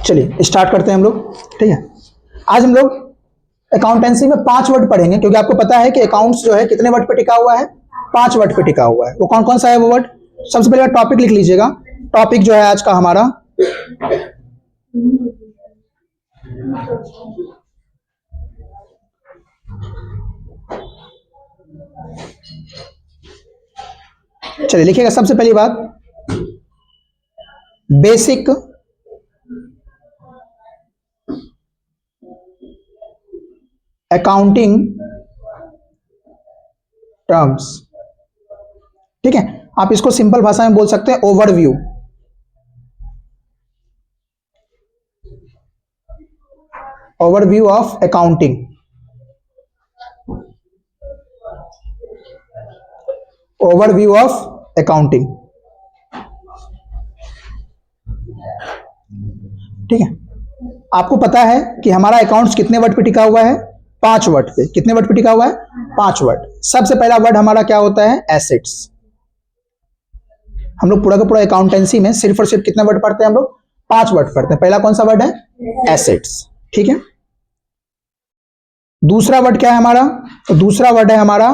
चलिए स्टार्ट करते हैं हम लोग, ठीक है। आज हम लोग अकाउंटेंसी में 5 वर्ड पढ़ेंगे, क्योंकि आपको पता है कि अकाउंट्स जो है कितने वर्ड पे टिका हुआ है, 5 वर्ड पे टिका हुआ है। वो कौन कौन सा है वो वर्ड? सबसे पहले टॉपिक लिख लीजिएगा। टॉपिक जो है आज का हमारा चलिए लिखिएगा। सबसे पहली बात, बेसिक अकाउंटिंग टर्म्स, ठीक है। आप इसको सिंपल भाषा में बोल सकते हैं overview. Overview of accounting, overview of accounting, ठीक है। आपको पता है कि हमारा अकाउंट्स कितने वर्ड पे टिका हुआ है? 5 वर्ड पे। कितने वर्ड पे टिका हुआ है? 5 वर्ड। सबसे पहला वर्ड हमारा क्या होता है? एसेट्स। हम लोग पूरा का पूरा अकाउंटेंसी में सिर्फ और सिर्फ कितने वर्ड पढ़ते हैं? हम लोग 5 वर्ड पढ़ते हैं। पहला कौन सा वर्ड है? एसेट्स, ठीक है। दूसरा वर्ड क्या है हमारा? तो दूसरा वर्ड है हमारा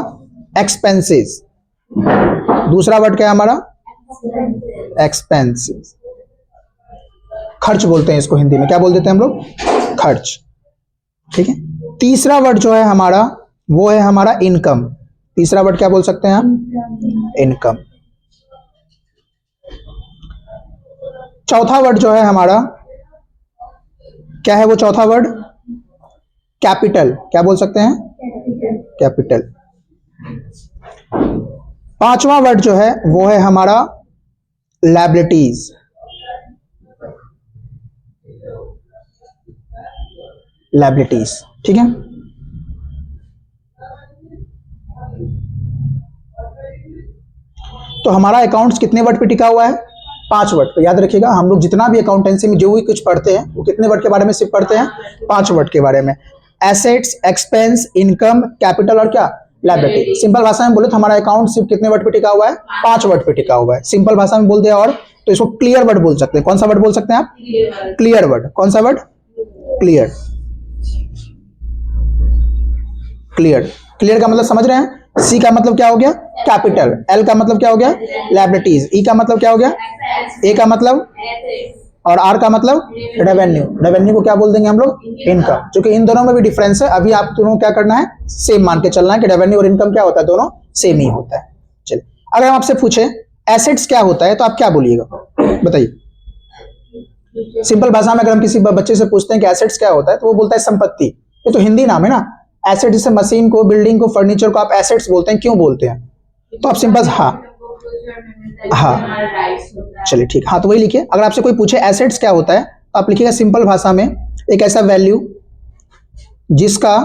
एक्सपेंसेस। दूसरा वर्ड क्या है हमारा? एक्सपेंसेस। खर्च बोलते हैं इसको हिंदी में। क्या बोल देते हैं हम लोग? खर्च, ठीक है। तीसरा वर्ड जो है हमारा वो है हमारा इनकम। तीसरा वर्ड क्या बोल सकते हैं हम? इनकम। चौथा वर्ड जो है हमारा क्या है? वो चौथा वर्ड कैपिटल। क्या बोल सकते हैं? कैपिटल। पांचवा वर्ड जो है वो है हमारा लायबिलिटीज। लायबिलिटीज, ठीक है। तो हमारा अकाउंट्स कितने वर्ड पे टिका हुआ है? 5 वर्ड पे। याद रखिएगा, हम लोग जितना भी अकाउंटेंसी में जो भी कुछ पढ़ते हैं वो कितने वर्ड के बारे में सिर्फ पढ़ते हैं? 5 वर्ड के बारे में। एसेट्स, एक्सपेंस, इनकम, कैपिटल और क्या? लायबिलिटी। सिंपल भाषा में बोले तो हमारा अकाउंट सिर्फ कितने वर्ड पे टिका हुआ है? 5 वर्ड पे टिका हुआ है। सिंपल भाषा में बोल दिया और तो इसको क्लियर वर्ड बोल सकते हैं। कौन सा वर्ड बोल सकते हैं आप? Clear word. कौन सा वर्ड? क्लियर। क्लियर। क्लियर का मतलब समझ रहे हैं? सी का मतलब क्या हो गया? कैपिटल। एल का मतलब क्या हो गया? लायबिलिटीज। ई का मतलब क्या हो गया? ए का मतलब, और आर का मतलब रेवेन्यू। रेवेन्यू को क्या बोल देंगे हम लोग? इनकम। क्योंकि इन दोनों में भी डिफरेंस है। अभी आप दोनों क्या करना है? सेम मान के चलना है कि रेवेन्यू और इनकम क्या होता है? दोनों सेम ही होता है। चलिए, अगर हम आपसे पूछे एसेट्स क्या होता है तो आप क्या बोलिएगा? बताइए। सिंपल भाषा में अगर हम किसी बच्चे से पूछते हैं कि एसेट्स क्या होता है तो वो बोलता है संपत्ति। ये तो हिंदी नाम है ना। एसेट जैसे मशीन को, बिल्डिंग को, फर्नीचर को आप एसेट्स बोलते हैं। क्यों बोलते हैं? तो आप सिंपल हाँ चलिए ठीक। हाँ तो वही लिखिए। अगर आपसे कोई पूछे एसेट्स क्या होता है तो आप लिखिएगा सिंपल भाषा में एक ऐसा वैल्यू जिसका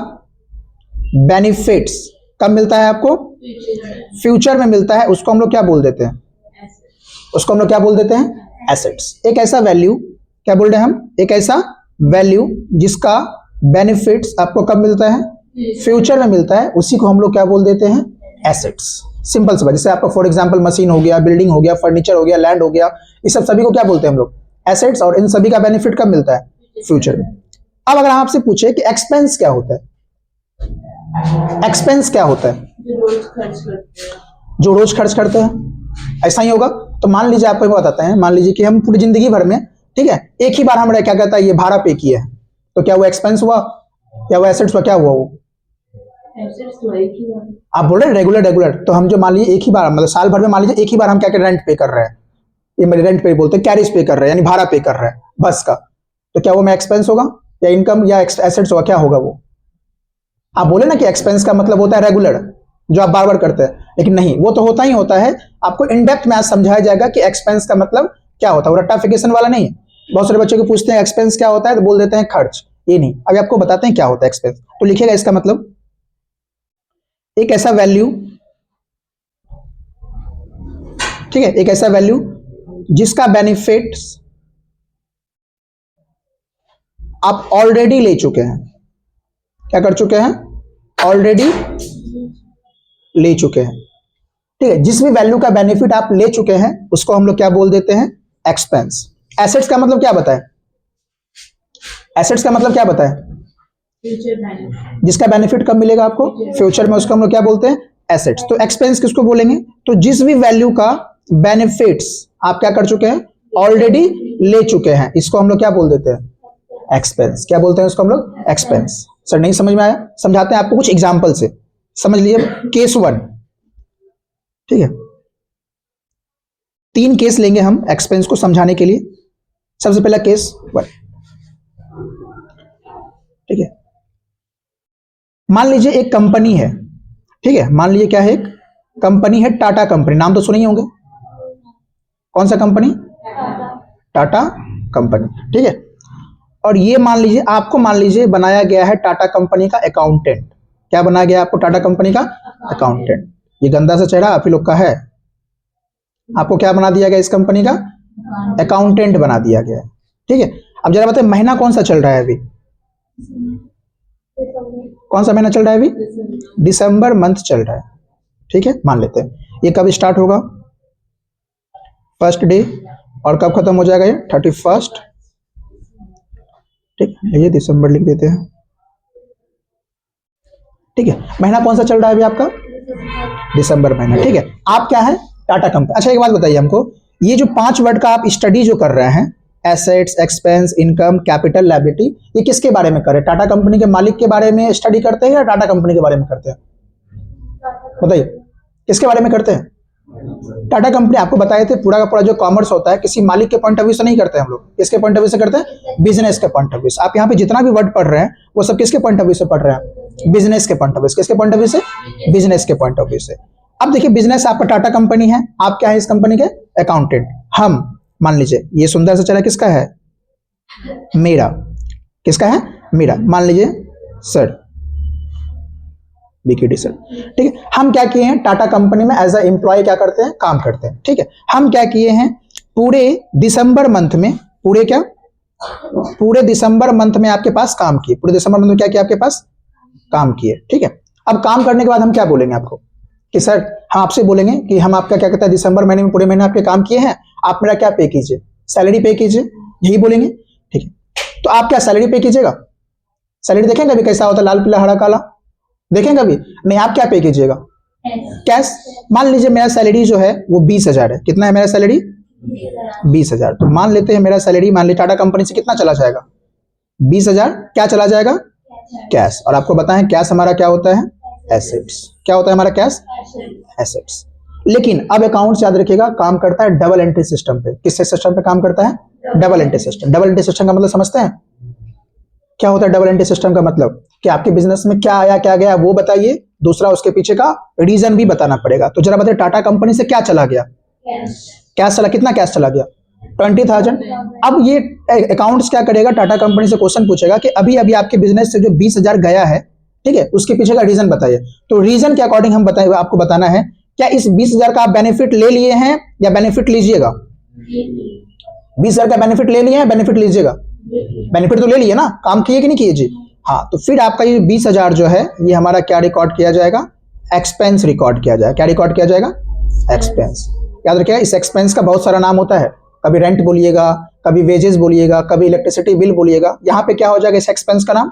बेनिफिट्स कब मिलता है आपको? फ्यूचर में मिलता है। उसको हम लोग क्या बोल देते हैं? उसको हम लोग क्या बोल देते हैं? एसेट्स। एक ऐसा वैल्यू, क्या बोल रहे हैं हम? एक ऐसा वैल्यू जिसका बेनिफिट्स आपको कब मिलता है? फ्यूचर में मिलता है। उसी को हम लोग क्या बोल देते हैं? एसेट्स। सिंपल सा बात। जैसे आपका फॉर एग्जांपल मशीन हो गया, बिल्डिंग हो गया, फर्नीचर हो गया, लैंड हो गया, इस सब सभी को क्या बोलते हैं हम लोग? एसेट्स। और इन सभी का बेनिफिट कब मिलता है? फ्यूचर में। अब अगर आपसे पूछे कि एक्सपेंस क्या होता है? एक्सपेंस क्या होता है? जो रोज खर्च करते हैं। ऐसा ही होगा। तो मान लीजिए आपको बताते हैं, मान लीजिए कि हम पूरी जिंदगी भर में, ठीक है, एक ही बार हमने क्या कहता है ये भाड़ा पे किया है, तो क्या वो एक्सपेंस हुआ या वो एसेट्स हुआ? क्या हुआ वो? आप बोल रहे हैं रेगुलर रेगुलर। तो हम जो मान लीजिए एक ही बार, मतलब साल भर में मान लीजिए एक ही बार हम क्या कर रेंट पे कर रहे हैं, ये मेरे रेंट पे बोलते हैं, कैरिज पे कर रहे हैं, यानी भाड़ा पे कर रहे हैं बस का, तो क्या वो में एक्सपेंस होगा या इनकम या एसेट्स होगा? क्या होगा वो? आप बोले ना कि एक्सपेंस का मतलब होता है रेगुलर, जो आप बार बार करते हैं, लेकिन नहीं, वो तो होता ही होता है। आपको इन डेप्थ में आज समझाया जाएगा कि एक्सपेंस का मतलब क्या होता है। वो रट्टाफिकेशन वाला नहीं है। बहुत सारे बच्चों को पूछते हैं एक्सपेंस क्या होता है तो बोल देते हैं खर्च। ये नहीं, अभी आपको बताते हैं क्या होता है एक्सपेंस। तो लिखिएगा इसका मतलब एक ऐसा वैल्यू, ठीक है, एक ऐसा वैल्यू जिसका बेनिफिट्स आप ऑलरेडी ले चुके हैं। क्या कर चुके हैं? ऑलरेडी ले चुके हैं, ठीक है। जिस भी वैल्यू का बेनिफिट आप ले चुके हैं उसको हम लोग क्या बोल देते हैं? एक्सपेंस। एसेट्स का मतलब क्या बताएं? एसेट्स का मतलब क्या बताएं? जिसका बेनिफिट कब मिलेगा आपको? फ्यूचर में, उसको हम लोग क्या बोलते हैं? एसेट्स। तो एक्सपेंस किसको बोलेंगे? तो जिस भी वैल्यू का बेनिफिट्स आप क्या कर चुके हैं? ऑलरेडी ले चुके हैं, इसको हम लोग क्या बोल देते हैं? एक्सपेंस। क्या बोलते हैं इसको हम लोग? एक्सपेंस। सर नहीं समझ में आया? समझाते हैं आपको कुछ एग्जांपल से, समझ लीजिए। केस 1, ठीक है, 3 केस लेंगे हम एक्सपेंस को समझाने के लिए। सबसे पहला केस 1, ठीक है। मान लीजिए एक कंपनी है, ठीक है, मान लीजिए क्या है? एक कंपनी है, टाटा कंपनी। नाम तो सुने ही होंगे। कौन सा कंपनी? टाटा कंपनी, ठीक है। और ये मान लीजिए, आपको मान लीजिए बनाया गया है टाटा कंपनी का अकाउंटेंट। क्या बनाया गया आपको? टाटा कंपनी का अकाउंटेंट। ये गंदा सा चेहरा आप ही लोग का है। आपको क्या बना दिया गया? इस कंपनी का अकाउंटेंट बना दिया गया है, ठीक है। अब जरा बताइए महीना कौन सा चल रहा है अभी? कौन सा महीना चल रहा है अभी? दिसंबर मंथ चल रहा है, ठीक है। मान लेते हैं ये कब स्टार्ट होगा? 1st day. और कब खत्म हो जाएगा ये? 31st, ठीक है। ये दिसंबर लिख देते हैं, ठीक है। महीना कौन सा चल रहा है अभी आपका? दिसंबर महीना, ठीक है। आप क्या है? टाटा कंपनी। अच्छा एक बात बताइए हमको, ये जो 5 वर्ड का आप स्टडी जो कर रहे हैं, assets, expense, income, capital, liability, ये किसके बारे में कर रहे हैं? टाटा कंपनी के मालिक के बारे में स्टडी करते हैं या टाटा कंपनी के बारे में करते हैं? बताइए किसके बारे में करते हैं? टाटा कंपनी। आपको बताए थे पूरा का पूरा जो कॉमर्स होता है किसी मालिक के पॉइंट ऑफ व्यू से नहीं करते हैं हम लोग। किसके पॉइंट ऑफ व्यू से करते हैं? बिजनेस के पॉइंट ऑफ व्यू से। आप यहाँ पे जितना भी वर्ड पढ़ रहे हैं वो सब किसके पॉइंट ऑफ व्यू से पढ़ रहे हैं? बिजनेस के पॉइंट ऑफ व्यू से। किसके पॉइंट ऑफ व्यू से? बिजनेस के पॉइंट ऑफ व्यू से। अब देखिए, बिजनेस आपका टाटा कंपनी है, आप क्या है इस कंपनी के? अकाउंटेंट। हम मान लीजिए ये सुंदर सा चेहरा किसका है? मेरा। किसका है? मेरा। मान लीजिए सर, बीकेडी सर, ठीक है। हम क्या किए हैं? टाटा कंपनी में एज अ एम्प्लॉय क्या करते हैं? काम करते हैं, ठीक है। हम क्या किए हैं? पूरे दिसंबर मंथ में, पूरे क्या? पूरे दिसंबर मंथ में आपके पास काम किए। पूरे दिसंबर मंथ में क्या किया? आपके पास काम किए, ठीक है। अब काम करने के बाद हम क्या बोलेंगे आपको? कि सर हम आपसे बोलेंगे कि हम आपका क्या कहते हैं, दिसंबर महीने में पूरे महीने आपके काम किए हैं, आप मेरा क्या पे कीजिए? सैलरी पे कीजिए, यही बोलेंगे, ठीक है। तो आप क्या सैलरी पे कीजिएगा? सैलरी देखेंगे अभी कैसा होता है, लाल पीला हरा काला, देखेंगे अभी नहीं। आप क्या पे कीजिएगा? कैश। मान लीजिए मेरा सैलरी जो है वो 20,000 है। कितना है मेरा सैलरी? 20,000। तो मान लेते हैं मेरा सैलरी, मान लीजिए टाटा कंपनी से कितना चला जाएगा? 20,000। क्या चला जाएगा? कैश। और आपको बताएं कैश हमारा क्या होता है? एसेट्स। क्या होता है हमारा? Cash, assets. लेकिन अब अकाउंट्स याद रखिएगा काम करता है डबल एंट्री सिस्टम पे। किस सिस्टम पे काम करता है? Double entry system. Double entry system का मतलब समझते हैं? क्या होता है डबल एंट्री सिस्टम का मतलब? कि आपके बिजनेस में क्या आया क्या गया वो बताइए, दूसरा उसके पीछे का रीजन भी बताना पड़ेगा। तो जरा बताइए टाटा कंपनी से क्या चला गया? कैश चला। कितना कैश चला गया? 20,000। अब ये अकाउंट्स क्या करेगा? टाटा कंपनी से क्वेश्चन पूछेगा कि अभी अभी आपके बिजनेस से जो 20,000 गया है, ठीक है, उसके पीछे का रीजन बताइए। तो रीजन के अकॉर्डिंग हम बताए आपको बताना है क्या इस 20,000 का आप बेनिफिट ले लिए हैं या बेनिफिट लीजिएगा? 20,000 का बेनिफिट ले लिए हैं, बेनिफिट लीजिएगा? बेनिफिट तो ले लिए ना, काम किए कि नहीं किए जी? हाँ। तो फिर आपका ये 20,000 जो है ये हमारा क्या रिकॉर्ड किया जाएगा? एक्सपेंस रिकॉर्ड किया जाएगा। क्या रिकॉर्ड किया जाएगा? एक्सपेंस। याद रखिए इस एक्सपेंस का बहुत सारा नाम होता है। कभी रेंट बोलिएगा, कभी वेजेस बोलिएगा, कभी इलेक्ट्रिसिटी बिल बोलिएगा। यहाँ पे क्या हो जाएगा इस एक्सपेंस का नाम?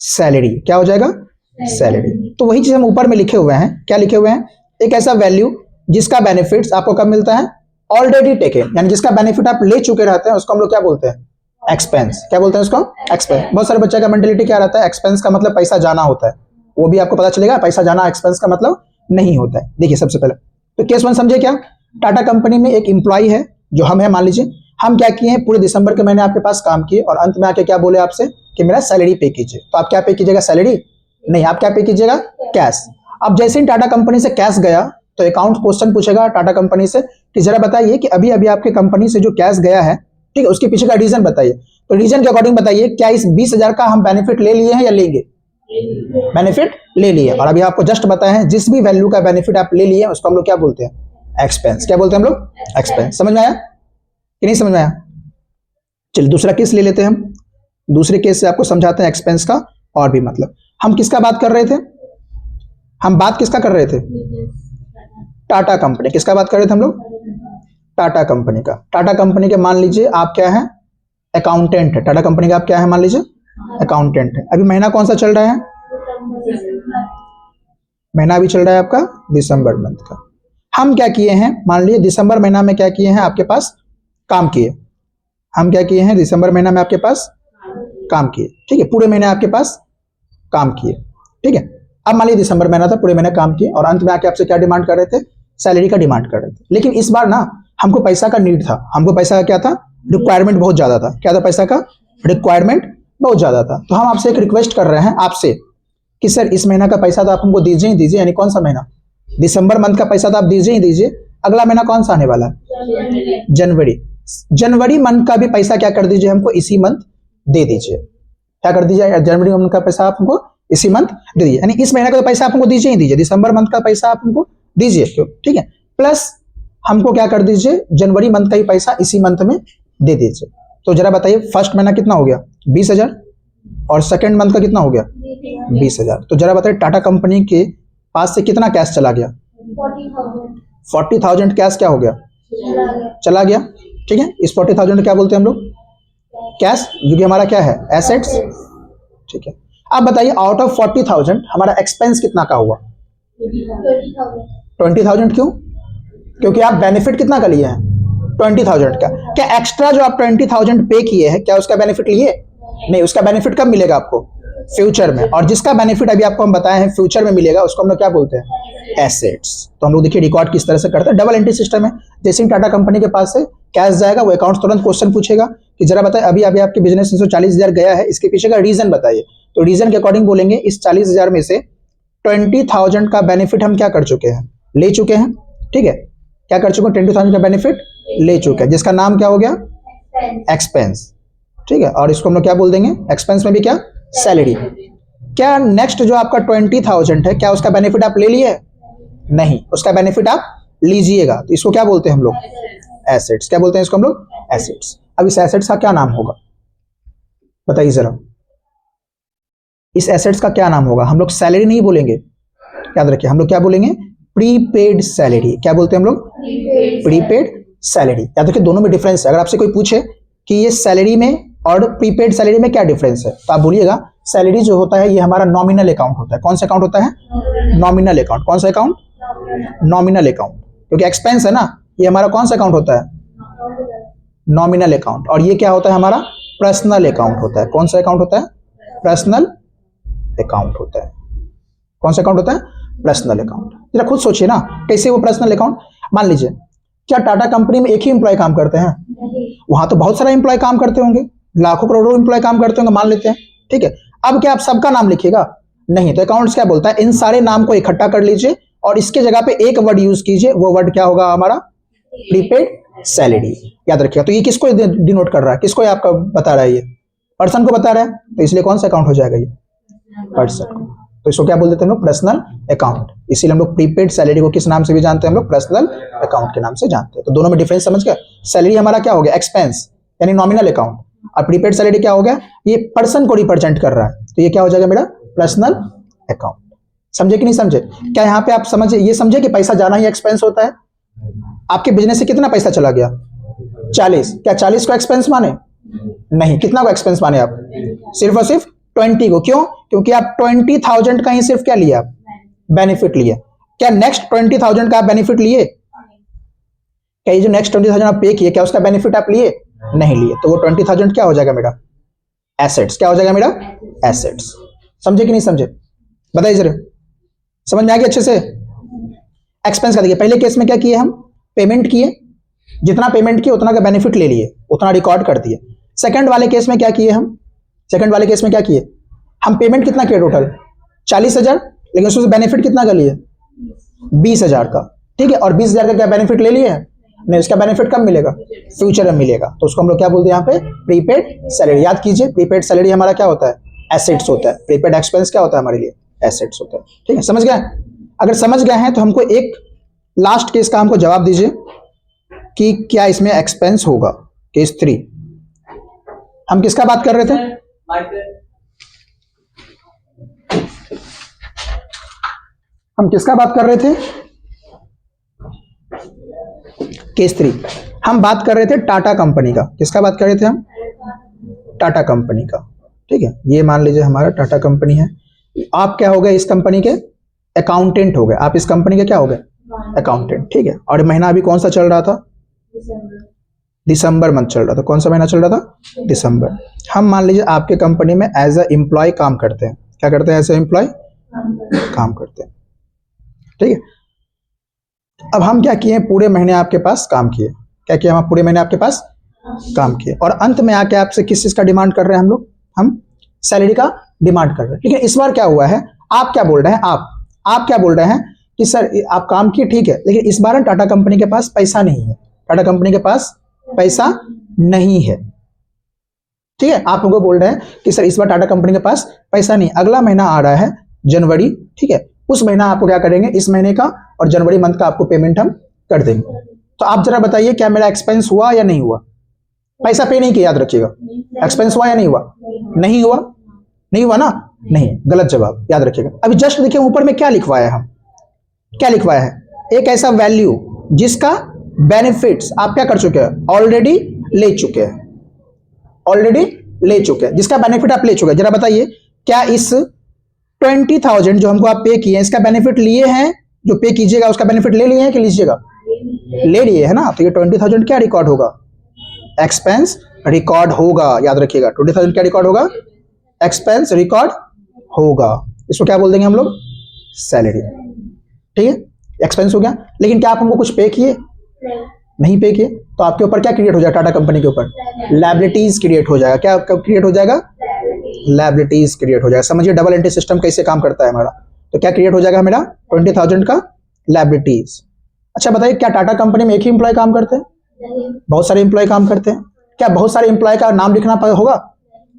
सैलरी। क्या हो जाएगा? सैलरी। तो वही चीज हम ऊपर में लिखे हुए हैं। क्या लिखे हुए हैं? एक ऐसा वैल्यू जिसका बेनिफिट्स आपको कब मिलता है? ऑलरेडी टेकन, यानी जिसका बेनिफिट आप ले चुके रहते हैं उसको हम लोग क्या बोलते हैं? एक्सपेंस। क्या बोलते हैं उसको? एक्सपेंस। बहुत सारे बच्चे का मेंटेलिटी क्या रहता है? एक्सपेंस का मतलब पैसा जाना होता है। वो भी आपको पता चलेगा पैसा जाना एक्सपेंस का मतलब नहीं होता है। देखिए सबसे पहले तो केस 1 समझे क्या? टाटा कंपनी में एक एम्प्लॉय है जो हम है, मान लीजिए। हम क्या किए हैं? पूरे दिसंबर के महीने आपके पास काम किए और अंत में आके क्या बोले आपसे कि मेरा सैलरी पे कीजिए। तो आप क्या पे कीजिएगा? सैलरी नहीं, आप क्या पे कीजिएगा? कैश। अब जैसे ही टाटा कंपनी से कैश गया तो अकाउंट क्वेश्चन पूछेगा टाटा कंपनी से कि जरा बताइए कि अभी अभी आपके कंपनी से जो कैश गया है, ठीक है, उसके पीछे का रीजन बताइए। तो रीजन के अकॉर्डिंग बताइए क्या इस 20,000 का हम बेनिफिट ले लिए हैं या लेंगे? बेनिफिट ले लिए। और अभी आपको जस्ट बताया है जिस भी वैल्यू का बेनिफिट आप ले लिए उसको हम लोग क्या बोलते हैं? एक्सपेंस। क्या बोलते हैं हम लोग? एक्सपेंस। समझ में आया कि नहीं समझ में आया? चलिए दूसरा केस ले लेते हैं हम। दूसरे केस से आपको समझाते हैं एक्सपेंस का और भी मतलब। हम किसका बात कर रहे थे? हम बात किसका कर रहे थे? टाटा कंपनी। किसका बात कर रहे थे हम लोग? टाटा कंपनी का। टाटा कंपनी के मान लीजिए आप क्या है? अकाउंटेंट है, टाटा कंपनी का आप क्या है मान लीजिए, अकाउंटेंट है। अभी महीना कौन सा चल रहा है, महीना अभी चल रहा है आपका दिसंबर मंथ का। हम क्या किए हैं, मान लीजिए दिसंबर महीना में क्या किए हैं, आपके पास काम किए, हम क्या किए हैं दिसंबर महीना में आपके पास काम किए, ठीक है, पूरे महीने आपके पास काम किए, ठीक है। अब मान लीजिए दिसंबर महीना था, पूरे महीने काम किए और अंत में आके आपसे क्या डिमांड कर रहे थे, सैलरी का डिमांड कर रहे थे। लेकिन इस बार ना हमको पैसा का नीड था, हमको पैसा का क्या था, रिक्वायरमेंट बहुत ज्यादा था। क्या था, पैसा का रिक्वायरमेंट बहुत ज्यादा था। तो हम आपसे एक रिक्वेस्ट कर रहे हैं आपसे कि सर इस महीना का पैसा तो आप हमको दीजिए ही दीजिए, यानी कौन सा महीना, दिसंबर मंथ का पैसा तो आप दीजिए ही दीजिए। अगला महीना कौन सा आने वाला है, जनवरी, जनवरी मंथ का भी पैसा क्या कर दीजिए, हमको इसी मंथ दे दीजिए। क्या कर दीजिए, जनवरी मंथ का पैसा आप हमको इसी मंथ दे दीजिए, यानी इस महीने का तो पैसा आप हमको दीजिए ही दीजिए, दिसंबर मंथ का पैसा आप हमको दीजिए, क्यों, ठीक है। प्लस हमको क्या कर दीजिए, जनवरी मंथ का ही पैसा इसी मंथ में दे दीजिए। तो जरा बताइए फर्स्ट महीना कितना हो गया 20,000 और सेकंड मंथ का कितना हो गया 20,000। तो जरा बताइए टाटा कंपनी के पास से कितना कैश चला गया, 40,000 कैश क्या हो गया, चला गया, ठीक है। इस 40,000 क्या बोलते हैं हम लोग, कैश, जो कि हमारा क्या है, एसेट्स, ठीक है। अब बताइए आउट ऑफ 40,000 हमारा एक्सपेंस कितना का हुआ, 20,000। क्यों, क्योंकि आप बेनिफिट कितना का लिए हैं, 20,000 का। क्या एक्स्ट्रा जो आप 20,000 पे किए हैं, क्या उसका बेनिफिट लिए, नहीं, उसका बेनिफिट कब मिलेगा आपको, फ्यूचर में। और जिसका बेनिफिट अभी आपको हम बताए हैं फ्यूचर में मिलेगा, उसको हम लोग क्या बोलते हैं, एसेट्स। तो हम लोग देखिए रिकॉर्ड किस तरह से करते हैं, डबल एंट्री सिस्टम है। जैसे ही टाटा कंपनी के पास से कैश जाएगा, वो अकाउंट तुरंत क्वेश्चन पूछेगा कि जरा बताए अभी अभी आपके बिजनेस में 40,000 गया है, इसके पीछे का रीजन बताइए। तो रीजन के अकॉर्डिंग बोलेंगे इस 40,000 में से 20,000 का बेनिफिट हम क्या कर चुके हैं, ले चुके हैं, ठीक है। क्या कर चुके हैं, 20,000 का बेनिफिट ले चुके हैं, जिसका नाम क्या हो गया, एक्सपेंस, ठीक है। और इसको हम लोग क्या बोल देंगे, एक्सपेंस में भी क्या, सैलरी। क्या नेक्स्ट जो आपका 20,000 है, क्या उसका बेनिफिट आप ले लिए, नहीं, उसका बेनिफिट आप लीजिएगा। तो इसको क्या बोलते हैं हम लोग, एसेट्स। क्या बोलते हैं इसको हम लोग, एसेट्स। अब इस एसेट्स का क्या नाम होगा, बताइए जरा, इस एसेट्स का क्या नाम होगा। हम लोग सैलरी नहीं बोलेंगे, याद रखिए, हम लोग क्या बोलेंगे, प्रीपेड सैलरी। क्या बोलते हैं हम लोग, प्रीपेड सैलरी। याद रखिए दोनों में डिफरेंस है। अगर आपसे कोई पूछे कि ये सैलरी में और प्रीपेड सैलरी में क्या डिफरेंस है, तो आप बोलिएगा सैलरी जो होता है ये हमारा नॉमिनल अकाउंट होता है। कौन सा अकाउंट होता है, नॉमिनल अकाउंट। कौन सा अकाउंट, नॉमिनल अकाउंट। क्योंकि एक्सपेंस है ना, ये हमारा कौन सा अकाउंट होता है, नॉमिनल अकाउंट। और ये क्या होता है, हमारा पर्सनल अकाउंट होता है। कौन सा अकाउंट होता है, पर्सनल अकाउंट होता है। कौन सा अकाउंट होता है, पर्सनल अकाउंट। जरा खुद सोचिए ना, कैसे वो पर्सनल अकाउंट। मान लीजिए क्या टाटा कंपनी में एक ही एम्प्लॉय काम करते हैं, वहां तो बहुत सारा एम्प्लॉय काम करते होंगे, लाखों करोड़ों एम्प्लॉय काम करते होंगे, मान लेते हैं, ठीक है। अब क्या आप सबका नाम लिखिएगा, नहीं। तो अकाउंट्स क्या बोलता है, इन सारे नाम को इकट्ठा कर लीजिए और इसके जगह पे एक वर्ड यूज कीजिए, वो वर्ड क्या होगा हमारा, प्रीपेड सैलरी। याद रखिएगा। तो ये किसको डिनोट कर रहा है, किसको आपका बता रहा है, ये पर्सन को बता रहा है, तो इसलिए कौन सा अकाउंट हो जाएगा, ये पर्सन को। तो इसको क्या बोल देते हैं हम लोग, पर्सनल अकाउंट। इसीलिए हम लोग प्रीपेड सैलरी को किस नाम से भी जानते हैं, हम लोग पर्सनल अकाउंट के नाम से जानते हैं। तो दोनों में डिफरेंस समझ गए। सैलरी हमारा क्या हो गया, एक्सपेंस यानी नॉमिनल अकाउंट, और प्रीपेड सैलरी क्या हो गया, ये पर्सन को रिप्रेजेंट कर रहा है। तो ये क्या हो जाएगा मेरा, पर्सनल अकाउंट। समझे कि नहीं समझे। क्या यहाँ पे आप समझे, ये समझे कि पैसा जाना ही एक्सपेंस होता है। आपके बिजनेस से कितना पैसा चला गया, 40। क्या 40 को एक्सपेंस माने, नहीं। कितना को एक्सपेंस माने आप, सिर्फ और सिर्फ 20 को। क्यों, क्योंकि आप 20,000 का ही सिर्फ क्या लिया, बेनिफिट लिए। क्या नेक्स्ट 20,000 का आप बेनिफिट लिए, क्या ये जो नेक्स्ट 20,000 आप पे किए, क्या उसका बेनिफिट आप लिए, नहीं लिए। तो वो 20,000 क्या हो जाएगा मेरा, एसेट्स। क्या हो जाएगा मेरा, एसेट्स। समझे कि नहीं समझे, बताइए जरा, समझ में आ गया अच्छे से। एक्सपेंस का देखिए, पहले केस में क्या किए हम, पेमेंट किए, जितना पेमेंट किए उतना का बेनिफिट ले लिए, उतना रिकॉर्ड कर दिए। सेकंड वाले केस में क्या किए हम, सेकंड वाले केस में क्या किए हम, पेमेंट कितना किए टोटल 40,000, लेकिन उसमें बेनिफिट कितना का लिए 20,000 का, ठीक है। और 20,000 का क्या बेनिफिट ले लिए, नहीं। उसका बेनिफिट कब मिलेगा, फ्यूचर में मिलेगा। तो उसको हम लोग क्या बोलते हैं यहाँ पे, प्रीपेड सैलरी। याद कीजिए, प्रीपेड सैलरी हमारा क्या होता है, एसेट्स होता है। प्रीपेड एक्सपेंस क्या होता है हमारे लिए, एसेट्स होता है, ठीक है। समझ गए। अगर समझ गए हैं तो हमको एक लास्ट केस का हमको जवाब दीजिए कि क्या इसमें एक्सपेंस होगा। केस 3 हम किसका बात कर रहे थे, हम किसका बात कर रहे थे, केस 3 हम बात कर रहे थे टाटा कंपनी का। किसका बात कर रहे थे हम, टाटा कंपनी का, ठीक है। ये मान लीजिए हमारा टाटा कंपनी है। आप क्या हो गए इस कंपनी के? अकाउंटेंट हो गए। आप इस कंपनी के क्या हो गए? अकाउंटेंट, ठीक है। और महीना अभी कौन सा चल रहा था? दिसंबर मंथ चल रहा था। कौन सा महीना चल रहा था? दिसंबर। हम मान लीजिए आपके कंपनी में एज अ एम्प्लॉय काम करते हैं। क्या करते हैं? एज अ एम्प्लॉय काम करते हैं, ठीक है। अब हम क्या किए? पूरे महीने आपके पास काम किए। क्या किया? हम पूरे महीने आपके पास काम किए और अंत में आके आपसे किस चीज का डिमांड कर रहे हैं? हम सैलरी का डिमांड कर रहे हैं। लेकिन इस बार क्या हुआ है? आप क्या बोल रहे हैं? आप क्या बोल रहे हैं कि सर आप काम किए, ठीक है, लेकिन इस बार टाटा कंपनी के पास पैसा नहीं है। टाटा कंपनी के पास पैसा नहीं है, ठीक है। आप लोगों को बोल रहे हैं कि सर इस बार टाटा कंपनी के पास पैसा नहीं। अगला महीना आ रहा है जनवरी, ठीक है। उस महीना आपको क्या करेंगे? इस महीने का और जनवरी मंथ का आपको पेमेंट हम कर देंगे। तो आप जरा बताइए क्या मेरा एक्सपेंस हुआ या नहीं हुआ? पैसा पे नहीं किया, याद रखिएगा। एक्सपेंस हुआ या नहीं हुआ? नहीं हुआ, नहीं हुआ ना? नहीं, गलत जवाब, याद रखिएगा। अभी जस्ट देखिए ऊपर में क्या लिखवाया है। हम क्या लिखवाया है? एक ऐसा वैल्यू जिसका बेनिफिट्स आप क्या कर चुके हैं? ऑलरेडी ले चुके हैं, ऑलरेडी ले चुके हैं। जिसका बेनिफिट आप ले चुके हैं, जरा बताइए क्या इस 20,000 जो हमको आप पे किए इसका बेनिफिट लिए हैं? जो पे कीजिएगा उसका बेनिफिट ले लिए हैं कि लीजिएगा? ले लिए है ना। तो ये 20,000 क्या रिकॉर्ड होगा? एक्सपेंस रिकॉर्ड होगा, याद रखिएगा। 20,000 क्या रिकॉर्ड होगा? एक्सपेंस रिकॉर्ड होगा। इसको क्या बोल देंगे हम लोग? सैलरी, ठीक है। एक्सपेंस हो गया। लेकिन क्या आप हमको कुछ पे किए? नहीं पे किए। तो आपके ऊपर क्या क्रिएट हो जाएगा? टाटा कंपनी के ऊपर लायबिलिटीज क्रिएट हो जाएगा। क्या क्रिएट हो जाएगा? लायबिलिटीज क्रिएट हो जाएगा। समझिए डबल एंट्री सिस्टम कैसे काम करता है हमारा। तो क्या क्रिएट हो जाएगा मेरा? 20,000 का लायबिलिटीज। अच्छा बताइए क्या टाटा कंपनी में एक ही एम्प्लॉय काम करते हैं? बहुत सारे एम्प्लॉय काम करते हैं। क्या बहुत सारे एम्प्लॉय का नाम लिखना होगा?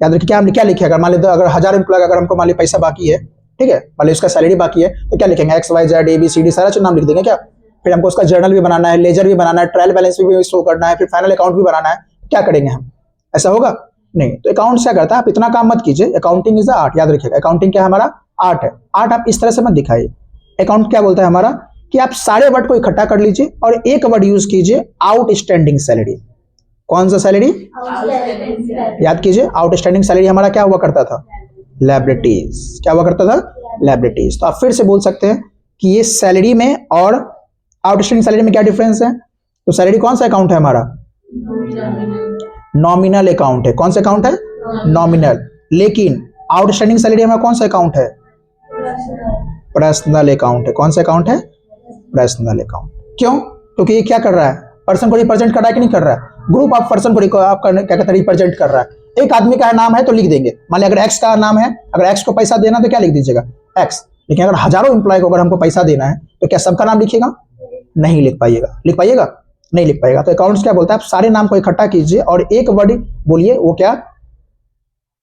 याद रखिए क्या हम क्या लिखे? अगर मान लीजिए अगर 1000 एम्प्लॉय अगर हमको मान लीजिए पैसा बाकी है, ठीक है, मान लीजिए उसका सैलरी बाकी है, तो क्या लिखेंगे? XYZ ABCD सारा नाम लिख देंगे क्या? फिर हमको उसका जर्नल भी बनाना है, लेजर भी बनाना है, ट्रायल बैलेंस भी शो करना है, फिर फाइनल अकाउंट भी बनाना है। क्या करेंगे हम? ऐसा होगा नहीं। तो अकाउंट क्या करता है? आप इतना काम मत कीजिए। अकाउंटिंग इज आर्ट, याद रखिएगा। अकाउंटिंग क्या हमारा? आर्ट है। आर्ट आप इस तरह से मत दिखाइए। अकाउंट क्या बोलता है हमारा कि आप सारे वर्ड को इकट्ठा कर लीजिए और एक वर्ड यूज कीजिए, आउटस्टैंडिंग सैलरी। कौन सा सैलरी? याद कीजिए। आउटस्टैंडिंग सैलरी हमारा क्या हुआ करता था? लायबिलिटीज। क्या हुआ करता था? लायबिलिटीज। तो आप फिर से बोल सकते हैं कि ये सैलरी में और आउटस्टैंडिंग सैलरी में क्या डिफरेंस है? तो सैलरी कौन सा अकाउंट है हमारा? नॉमिनल अकाउंट है। कौन सा अकाउंट है? नॉमिनल। लेकिन आउटस्टैंडिंग सैलरी हमारा कौन सा अकाउंट है? पर्सनल अकाउंट है। कौन सा अकाउंट है? Personal account. क्यों? क्योंकि ये क्या कर रहा है? पर्सन को रिप्रेजेंट कर रहा है कि नहीं कर रहा है? ग्रुप ऑफ पर्सन को आप क्या कहते हैं? रिप्रेजेंट कर रहा है। एक आदमी का नाम है तो लिख देंगे। मान लिया अगर एक्स का नाम है, अगर एक्स को पैसा देना तो क्या लिख दीजिएगा? एक्स। लेकिन अगर हजारों एम्प्लॉय को अगर हमको पैसा देना है तो क्या सबका नाम लिखिएगा? नहीं लिख पाइएगा। लिख पाइएगा? नहीं लिख पाएगा। तो अकाउंट्स क्या बोलता है? आप सारे नाम को इकट्ठा कीजिए और एक वर्ड बोलिए, वो क्या?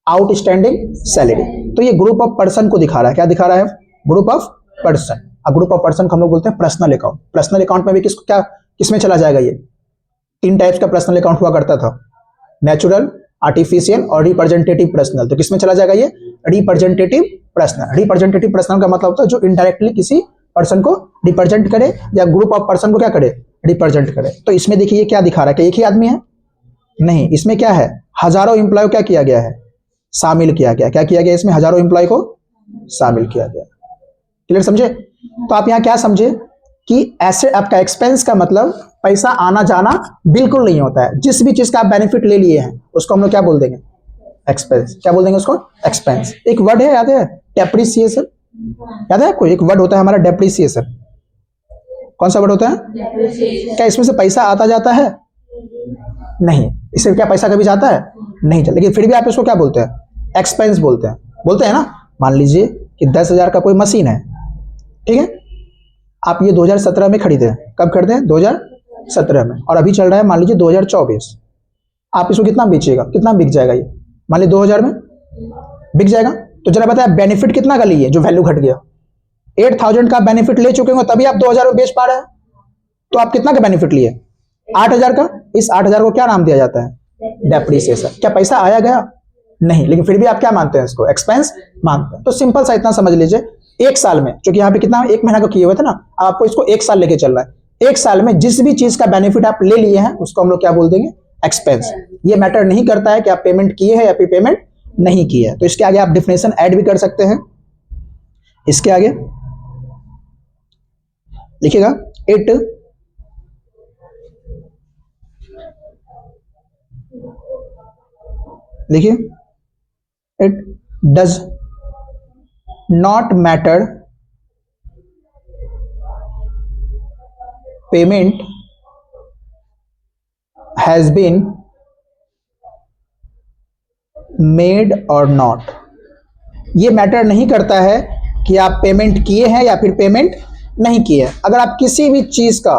Outstanding salary. तो ये ग्रुप ऑफ पर्सन को दिखा रहा है। क्या दिखा रहा है? Group of person. अब ग्रुप ऑफ पर्सन को हम लोग बोलते हैं पर्सनल अकाउंट। पर्सनल अकाउंट में भी किसमें चला जाएगा? ये 3 टाइप्स का पर्सनल अकाउंट हुआ करता था, नेचुरल, आर्टिफिशियल और रिप्रेजेंटेटिव पर्सनल। तो किसमें चला जाएगा ये? Representative personal. रिप्रेजेंटेटिव पर्सनल का मतलब होता है जो इनडायरेक्टली किसी पर्सन को रिप्रेजेंट करे या ग्रुप ऑफ पर्सन को क्या करे? रिप्रेजेंट करे। तो इसमें देखिए ये क्या दिखा रहा है? कि एक ही आदमी है? नहीं, इसमें क्या है? हजारों एम्प्लॉय को क्या किया गया है? शामिल किया गया। क्या किया गया? इसमें हजारों एम्प्लॉय को शामिल किया गया। क्लियर समझे? तो आप यहाँ क्या समझे कि ऐसे आपका एक्सपेंस का मतलब पैसा आना जाना बिल्कुल नहीं होता है। जिस भी चीज का आप बेनिफिट ले लिए हैं उसको हम लोग क्या बोल देंगे? एक्सपेंस। क्या बोल देंगे उसको? एक्सपेंस। एक वर्ड है, याद है? डेप्रिसिएशन। याद है? कोई एक वर्ड होता है हमारा डेप्रिसिएशन। कौन सा वर्ड होता है? क्या इसमें से पैसा आता जाता है? नहीं। इससे क्या पैसा कभी जाता है? नहीं जाता। लेकिन फिर भी आप इसको क्या बोलते हैं? एक्सपेंस बोलते हैं। बोलते हैं ना। मान लीजिए कि 10,000 का कोई मशीन है, ठीक है, आप ये 2017 में खरीदे। कब खरीदे? 2017 में। और अभी चल रहा है मान लीजिए 2024। आप इसको कितना बेचिएगा? कितना बिक जाएगा ये? मान लीजिए 2000 में बिक जाएगा। तो जरा बताया बेनिफिट कितना का लिए जो वैल्यू घट गया? 8,000 का बेनिफिट ले चुके होंगे तभी आप 2000 में बेच पा रहे हैं। तो आप कितना का बेनिफिट लिए? 8,000 का। इस 8,000 को क्या नाम दिया जाता है? डेप्रिसिएशन। क्या पैसा आया गया? नहीं। लेकिन फिर भी आप क्या मानते हैं? इसको एक्सपेंस मानते हैं। तो सिंपल सा इतना समझ लीजिए, एक साल में, क्योंकि यहाँ पे कितना 1 महीना को किए हुए थे ना, आपको इसको 1 साल लेके चल रहा है। 1 साल में जिस भी चीज का बेनिफिट आप ले लिए हैं उसको हम लोग क्या बोल देंगे? एक्सपेंस। ये मैटर नहीं करता है कि आप पेमेंट किए हैं या फिर पेमेंट नहीं किए हैं। तो इसके आगे आप डिफिनेशन ऐड भी कर सकते हैं। इसके आगे लिखिएगा, इट देखिए, it does not matter payment has been made और नॉट। ये मैटर नहीं करता है कि आप पेमेंट किए हैं या फिर पेमेंट नहीं किए हैं। अगर आप किसी भी चीज का,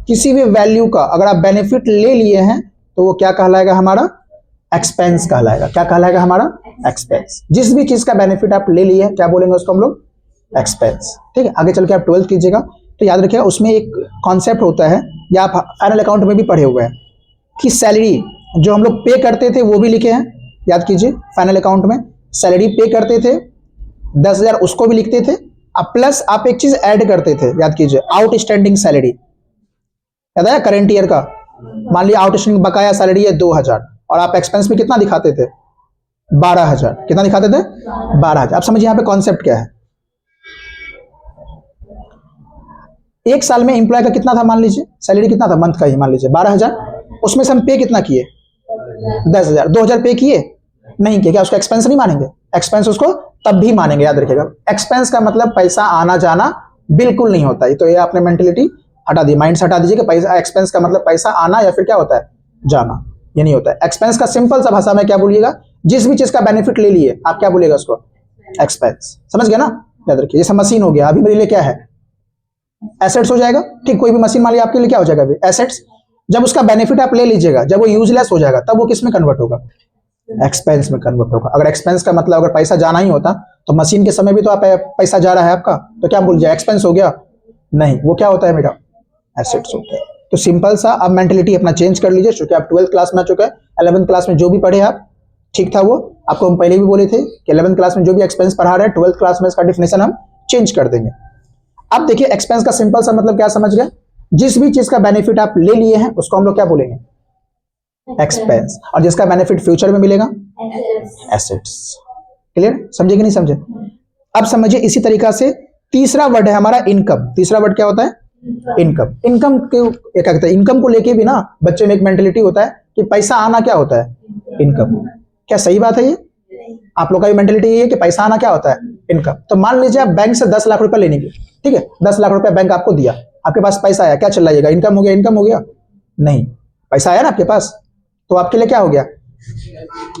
किसी भी वैल्यू का अगर आप बेनिफिट ले लिए हैं तो वो क्या कहलाएगा, हमारा एक्सपेंस कहलाएगा। क्या कहलाएगा, हमारा एक्सपेंस। जिस भी चीज का बेनिफिट आप ले लिए क्या बोलेंगे उसको हम लोग, एक्सपेंस। ठीक है, आगे चल के आप 12th कीजिएगा तो याद रखिएगा उसमें एक कॉन्सेप्ट होता है, या आप फाइनल अकाउंट में भी पढ़े हुए हैं कि सैलरी जो हम लोग पे करते थे वो भी लिखे हैं। याद कीजिए, फाइनल अकाउंट में सैलरी पे करते थे 10,000, उसको भी लिखते थे। अब प्लस आप एक चीज ऐड करते थे, याद कीजिए, आउटस्टैंडिंग सैलरी। याद है करंट ईयर का, मान लिया आउटस्टैंडिंग बकाया सैलरी है 2,000 और आप एक्सपेंस में कितना दिखाते थे, 12,000। कितना दिखाते थे, 12,000। आप समझिए यहाँ पे कॉन्सेप्ट क्या है। एक साल में एम्प्लॉय का कितना था, मान लीजिए सैलरी कितना था मंथ का ही, मान लीजिए 12,000। उसमें से हम पे कितना किए, 10,000। 2,000 पे किए नहीं किए, क्या उसका एक्सपेंस नहीं मानेंगे? एक्सपेंस उसको तब भी मानेंगे। याद रखिएगा, एक्सपेंस का मतलब पैसा आना जाना बिल्कुल नहीं होता है। तो ये आपने मेंटेलिटी हटा दी, माइंड से हटा दीजिए कि पैसा, एक्सपेंस का मतलब पैसा आना या फिर क्या होता है, जाना। ये नहीं होता है। एक्सपेंस का सिंपल सा भाषा में क्या बोलिएगा, जिस भी चीज का बेनिफिट ले लिए आप क्या बोलिएगा उसको, एक्सपेंस। समझ गया ना? याद रखिए, जैसे मशीन हो गया, अभी मेरे लिए क्या है, एसेट्स हो जाएगा। ठीक, कोई भी मशीन मान लिया आपके लिए क्या हो जाएगा, अभी एसेट्स। जब उसका बेनिफिट आप ले लीजिएगा, जब वो यूजलेस हो जाएगा तब वो किस में कन्वर्ट होगा, एक्सपेंस में कन्वर्ट होगा। अगर एक्सपेंस का मतलब अगर पैसा जाना ही होता तो मशीन के समय भी तो आप पैसा जा रहा है आपका, तो क्या बोल जाए, एक्सपेंस हो गया? नहीं, वो क्या होता है मेरा, एसेट्स होता है। तो सिंपल सा अब मेंटेलिटी अपना चेंज कर लीजिए, क्योंकि आप 12th क्लास में आ चुके हैं। 11th क्लास में जो भी पढ़े आप ठीक था, वो आपको हम पहले भी बोले थे कि 11th क्लास में जो भी एक्सपेंस पढ़ा रहे हैं 12th क्लास में इसका डिफिनेशन हम चेंज कर देंगे। अब देखिए, एक्सपेंस का सिंपल सा मतलब क्या समझ गए, जिस भी चीज का बेनिफिट आप ले लिए हैं उसको हम लोग क्या बोलेंगे, एक्सपेंस। और जिसका बेनिफिट फ्यूचर में मिलेगा, एसेट्स। क्लियर, समझे कि नहीं समझे? अब समझिए इसी तरीका से तीसरा वर्ड है हमारा इनकम। तीसरा वर्ड क्या होता है, इनकम। इनकम के क्या कहते हैं, इनकम को लेके भी ना बच्चे में एक मेंटेलिटी होता है कि पैसा आना क्या होता है, इनकम। क्या सही बात है ये? आप लोग का भी मेंटेलिटी ये है कि पैसा आना क्या होता है, इनकम। तो मान लीजिए आप बैंक से 10 लाख रुपए लेने के, ठीक है, 10 लाख रुपए बैंक आपको दिया, आपके पास पैसा आया, क्या चिल्लाइएगा, इनकम हो गया, इनकम हो गया? नहीं, पैसा आया ना आपके पास, तो आपके लिए क्या हो गया,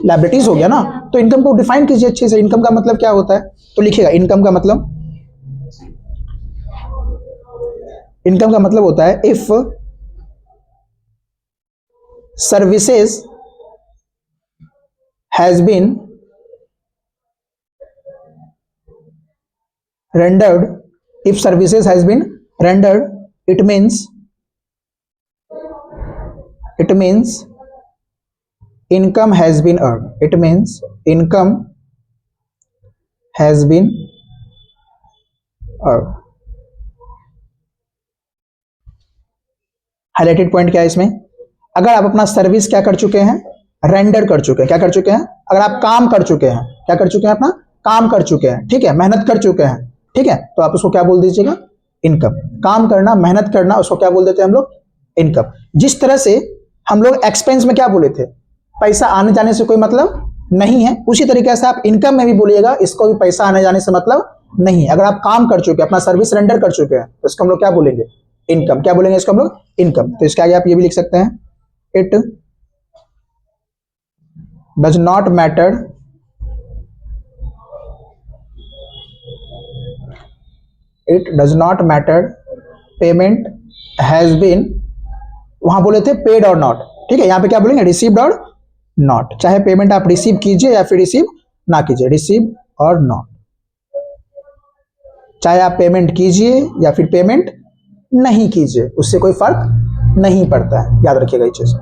लायबिलिटीज हो गया ना। तो इनकम को डिफाइन कीजिए अच्छे से, इनकम का मतलब क्या होता है। तो लिखिएगा, इनकम का मतलब, इनकम का मतलब होता है if services has been rendered, if services has been rendered, it means income has been earned. It means income has been earned. Highlighted point क्या है इसमें, अगर आप अपना सर्विस क्या कर चुके हैं, रेंडर कर चुके हैं। क्या कर चुके हैं, अगर आप काम कर चुके हैं, क्या कर चुके हैं, अपना काम कर चुके हैं, ठीक है, मेहनत कर चुके हैं, ठीक है, तो आप उसको क्या बोल दीजिएगा, इनकम। काम करना, मेहनत करना, उसको क्या बोल देते हैं हम लोग, इनकम। जिस तरह से हम लोग एक्सपेंस में क्या बोले थे, पैसा आने जाने से कोई मतलब नहीं है, उसी तरीके से आप इनकम में भी बोलिएगा, इसको भी पैसा आने जाने से मतलब नहीं। अगर आप काम कर चुके हैं, अपना सर्विस रेंडर कर चुके हैं, तो इसको हम लोग क्या बोलेंगे, इनकम। क्या बोलेंगे इसको हम लोग, इनकम। तो इसके आगे आप ये भी लिख सकते हैं, it does not matter payment has been, वहां बोले थे पेड और नॉट, ठीक है, यहां पे क्या बोलेंगे, रिसीव्ड और नॉट। चाहे पेमेंट आप रिसीव कीजिए या फिर रिसीव ना कीजिए, रिसीव और नॉट। चाहे आप पेमेंट कीजिए या फिर पेमेंट नहीं कीजिए, उससे कोई फर्क नहीं पड़ता है। याद रखिएगा ये चीज।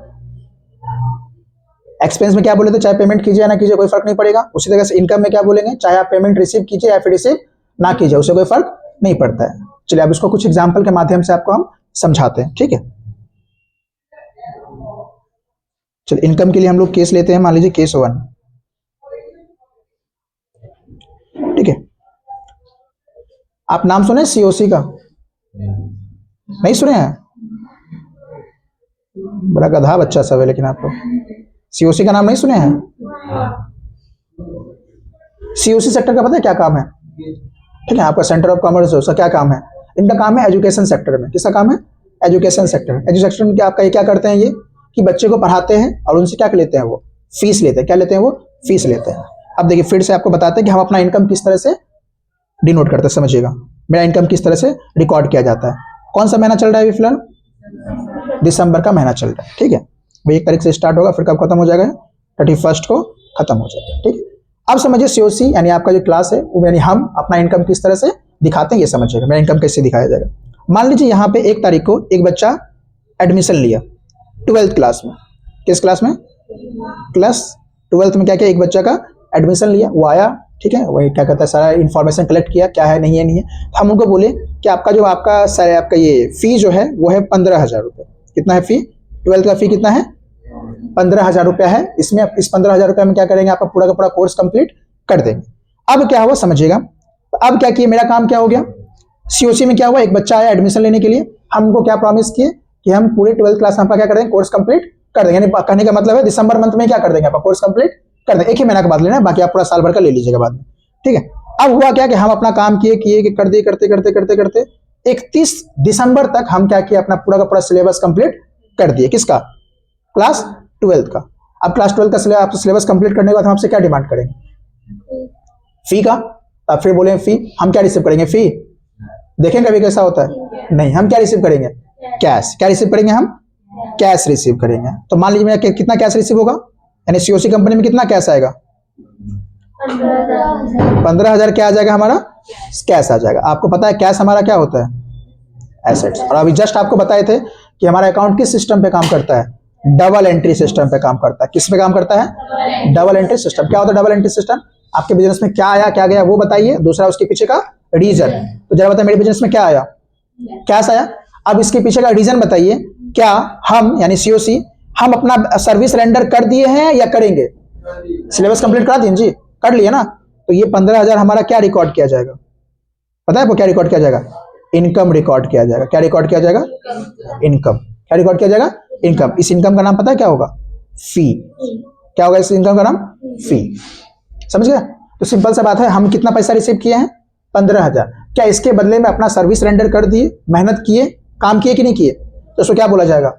एक्सपेंस में क्या बोले थे, चाहे पेमेंट कीजिए या ना कीजिए कोई फर्क नहीं पड़ेगा। उसी तरह से इनकम में क्या बोलेंगे, चाहे आप पेमेंट रिसीव कीजिए या फिर रिसीव ना कीजिए, उससे कोई फर्क नहीं पड़ता है। चलिए अब इसको कुछ एग्जाम्पल के माध्यम से आपको हम समझाते हैं, ठीक है। चलिए इनकम के लिए हम लोग केस लेते हैं, मान लीजिए केस 1, ठीक है। आप नाम सुने सीओसी का? नहीं सुने हैं? बड़ा गधा बच्चा सब है लेकिन आप लोग सीओसी का नाम नहीं सुने हैं? सीओसी सेक्टर का पता है क्या काम है? ठीक है, आपका सेंटर ऑफ कॉमर्स है, उसका क्या काम है? इनका काम है एजुकेशन सेक्टर में। किसका काम है? Education sector. एजुकेशन में क्या आपका ये क्या करते हैं, ये कि बच्चे को पढ़ाते हैं और उनसे क्या लेते हैं, वो फीस लेते हैं। क्या लेते हैं? वो फीस लेते हैं। अब देखिए फिर से आपको बताते हैं कि हम अपना इनकम किस तरह से डिनोट करते हैं, समझिएगा। मेरा इनकम किस तरह से रिकॉर्ड किया जाता है। कौन सा महीना चल रहा है अभी फिलहाल? दिसंबर का महीना चल रहा है, ठीक है। वो 1 तारीख से स्टार्ट होगा, फिर कब खत्म हो जाएगा? 31 को खत्म हो जाएगा, ठीक है। अब समझिए सीओसी यानी आपका जो क्लास है वो यानी हम अपना इनकम किस तरह से दिखाते हैं ये समझिएगा। मेरा इनकम कैसे दिखाया जाएगा? मान लीजिए यहाँ पे 1 तारीख को एक बच्चा एडमिशन लिया 12th क्लास में। किस क्लास में? क्लास 12th में क्या किया, एक बच्चा का एडमिशन लिया, वो आया, ठीक है। वही क्या कहता है, सारा इन्फॉर्मेशन कलेक्ट किया, क्या है नहीं है नहीं है। तो हम उनको बोले कि आपका जो आपका ये फी जो है वो है 15,000 रुपये। कितना है फी? 12th का फी कितना है? 15,000 रुपया है। इसमें इस 15,000 रुपये में क्या करेंगे, आपका पूरा का पूरा कोर्स कंप्लीट कर देंगे। अब क्या हुआ समझिएगा, अब क्या किया, मेरा काम क्या हो गया, सीओसी में क्या हुआ, एक बच्चा आया एडमिशन लेने के लिए, हमको क्या प्रॉमिस किए कि हम पूरे 12th क्लास में आपका क्या कर देंगे, कोर्स कंप्लीट कर देंगे। यानी कहने का मतलब है दिसंबर मंथ में क्या कर देंगे, आपका कोर्स कंप्लीट कर देंगे। एक ही महीना का बात लेना है, बाकी आप पूरा साल भर का ले लीजिएगा बाद में, ठीक है। अब हुआ क्या कि हम अपना काम किए कर दिए, करते करते करते करते 31 दिसंबर तक हम क्या किया, अपना पूरा का पूरा सिलेबस कंप्लीट कर दिए। किसका? क्लास 12th का। अब क्लास 12 का सिलेबस कंप्लीट करने के बाद हम आपसे क्या डिमांड करेंगे? फी का। अब फिर बोले फी, हम क्या रिसीव करेंगे? फी। देखेंगे अभी कैसा होता है? नहीं, हम क्या रिसीव करेंगे? कैश। क्या रिसीव करेंगे हम? कैश रिसीव करेंगे। तो मान लीजिए मेरा कितना कैश रिसीव होगा, यानी सीओसी कंपनी में कितना कैश आएगा? 15,000 क्या आ जाएगा हमारा? कैश आ जाएगा। आपको पता है कैश हमारा क्या होता है? एसेट्स। और अभी जस्ट आपको बताए थे कि हमारा अकाउंट किस सिस्टम पे काम करता है? डबल एंट्री सिस्टम पे काम करता है। किस पे काम करता है? Double entry system. क्या होता है डबल एंट्री सिस्टम? आपके बिजनेस में क्या आया क्या गया वो बताइए, दूसरा उसके पीछे का रीजन। तो जरा बताइए मेरे बिजनेस में क्या आया? कैश आया। अब इसके पीछे का रीजन बताइए, क्या हम यानी सीओसी हम अपना सर्विस रेंडर कर दिए हैं या करेंगे? सिलेबस कंप्लीट करा दिए जी, कर लिए ना। तो ये 15,000 हमारा क्या रिकॉर्ड किया जाएगा? पता है आपको क्या रिकॉर्ड किया जाएगा? इनकम रिकॉर्ड किया जाएगा। क्या रिकॉर्ड किया जाएगा? इनकम। क्या रिकॉर्ड किया जाएगा? इनकम। इस इनकम का नाम पता है क्या होगा? फी। क्या होगा इस इनकम का नाम? फी। समझ गए? तो सिंपल सा बात है, हम कितना पैसा रिसीव किए हैं? 15,000। क्या इसके बदले में अपना सर्विस रेंडर कर दिए, मेहनत किए, काम किए कि नहीं किए? तो इसको क्या बोला जाएगा?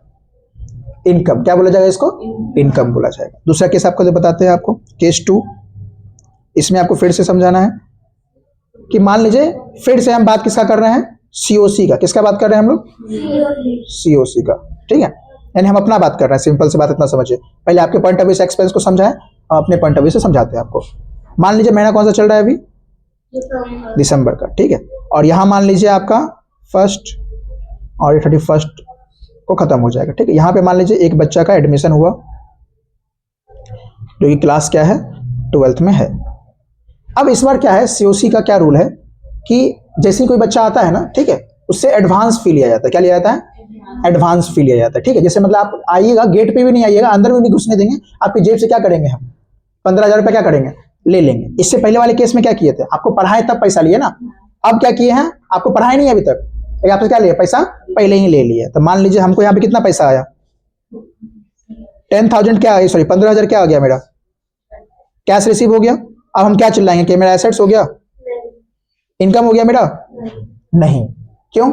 इनकम। क्या बोला जाएगा इसको? इनकम बोला जाएगा। दूसरा केस आपको बताते हैं, आपको केस 2। इसमें आपको फिर से समझाना है कि मान लीजिए फिर से हम बात किसका कर रहे हैं? सीओसी का। किसका बात कर रहे हैं हम लोग? सीओसी का, ठीक है। यानी हम अपना बात कर रहे हैं। सिंपल से बात इतना समझिए, पहले आपके पॉइंट ऑफ व्यू से एक्सपेंस को समझाएं और अपने पॉइंट ऑफ व्यू से समझाते हैं आपको। मान लीजिए महीना कौन सा चल रहा है अभी? दिसंबर का, ठीक है। और यहाँ मान लीजिए आपका 1 और 31 को खत्म हो जाएगा, ठीक है। यहाँ पे मान लीजिए एक बच्चा का एडमिशन हुआ जो कि क्लास क्या है? 12th में है। अब इस बार क्या है, सीओसी का क्या रूल है कि जैसे ही कोई बच्चा आता है ना, ठीक है, उससे एडवांस फी लिया जाता है। क्या लिया जाता है? एडवांस फी लिया जाता है, ठीक है। जैसे मतलब आप आइएगा, गेट पे भी नहीं आइएगा, अंदर भी नहीं घुसने देंगे, आपकी जेब से क्या करेंगे हम? 15,000 रुपये क्या करेंगे? ले लेंगे। इससे पहले वाले केस में क्या किए थे? आपको पढ़ाए तब पैसा लिए ना। अब क्या किए हैं? आपको पढ़ाए नहीं अभी तक, आपसे क्या लिया? पैसा पहले ही ले लिया। तो मान लीजिए हमको यहाँ पे कितना पैसा आया? 10,000 क्या आया, सॉरी 15,000 क्या आ गया मेरा? कैश रिसीव हो गया। अब हम क्या चिल्लाएंगे कि मेरा एसेट्स हो गया, इनकम हो गया मेरा? नहीं। क्यों?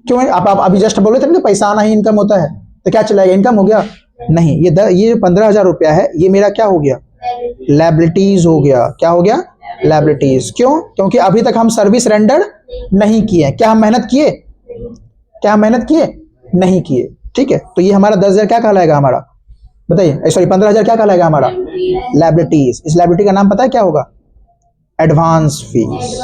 क्यों? आप अभी जस्ट बोले थे ना पैसा आना ही इनकम होता है, तो क्या चिल्लाएगा? इनकम हो गया? नहीं। ये 15,000 रुपया है, ये मेरा क्या हो गया? लायबिलिटीज हो गया। क्या हो गया? लायबिलिटीज। क्यों? क्योंकि अभी तक हम सर्विस रेंडर नहीं किए। क्या हम मेहनत किए? क्या हम मेहनत किए? नहीं किए, ठीक है। तो ये हमारा 10,000 क्या कहलाएगा हमारा? बताइए, सॉरी 15,000 क्या कहलाएगा हमारा? लायबिलिटीज। इस लायबिलिटी का नाम पता है क्या होगा? Advance fees.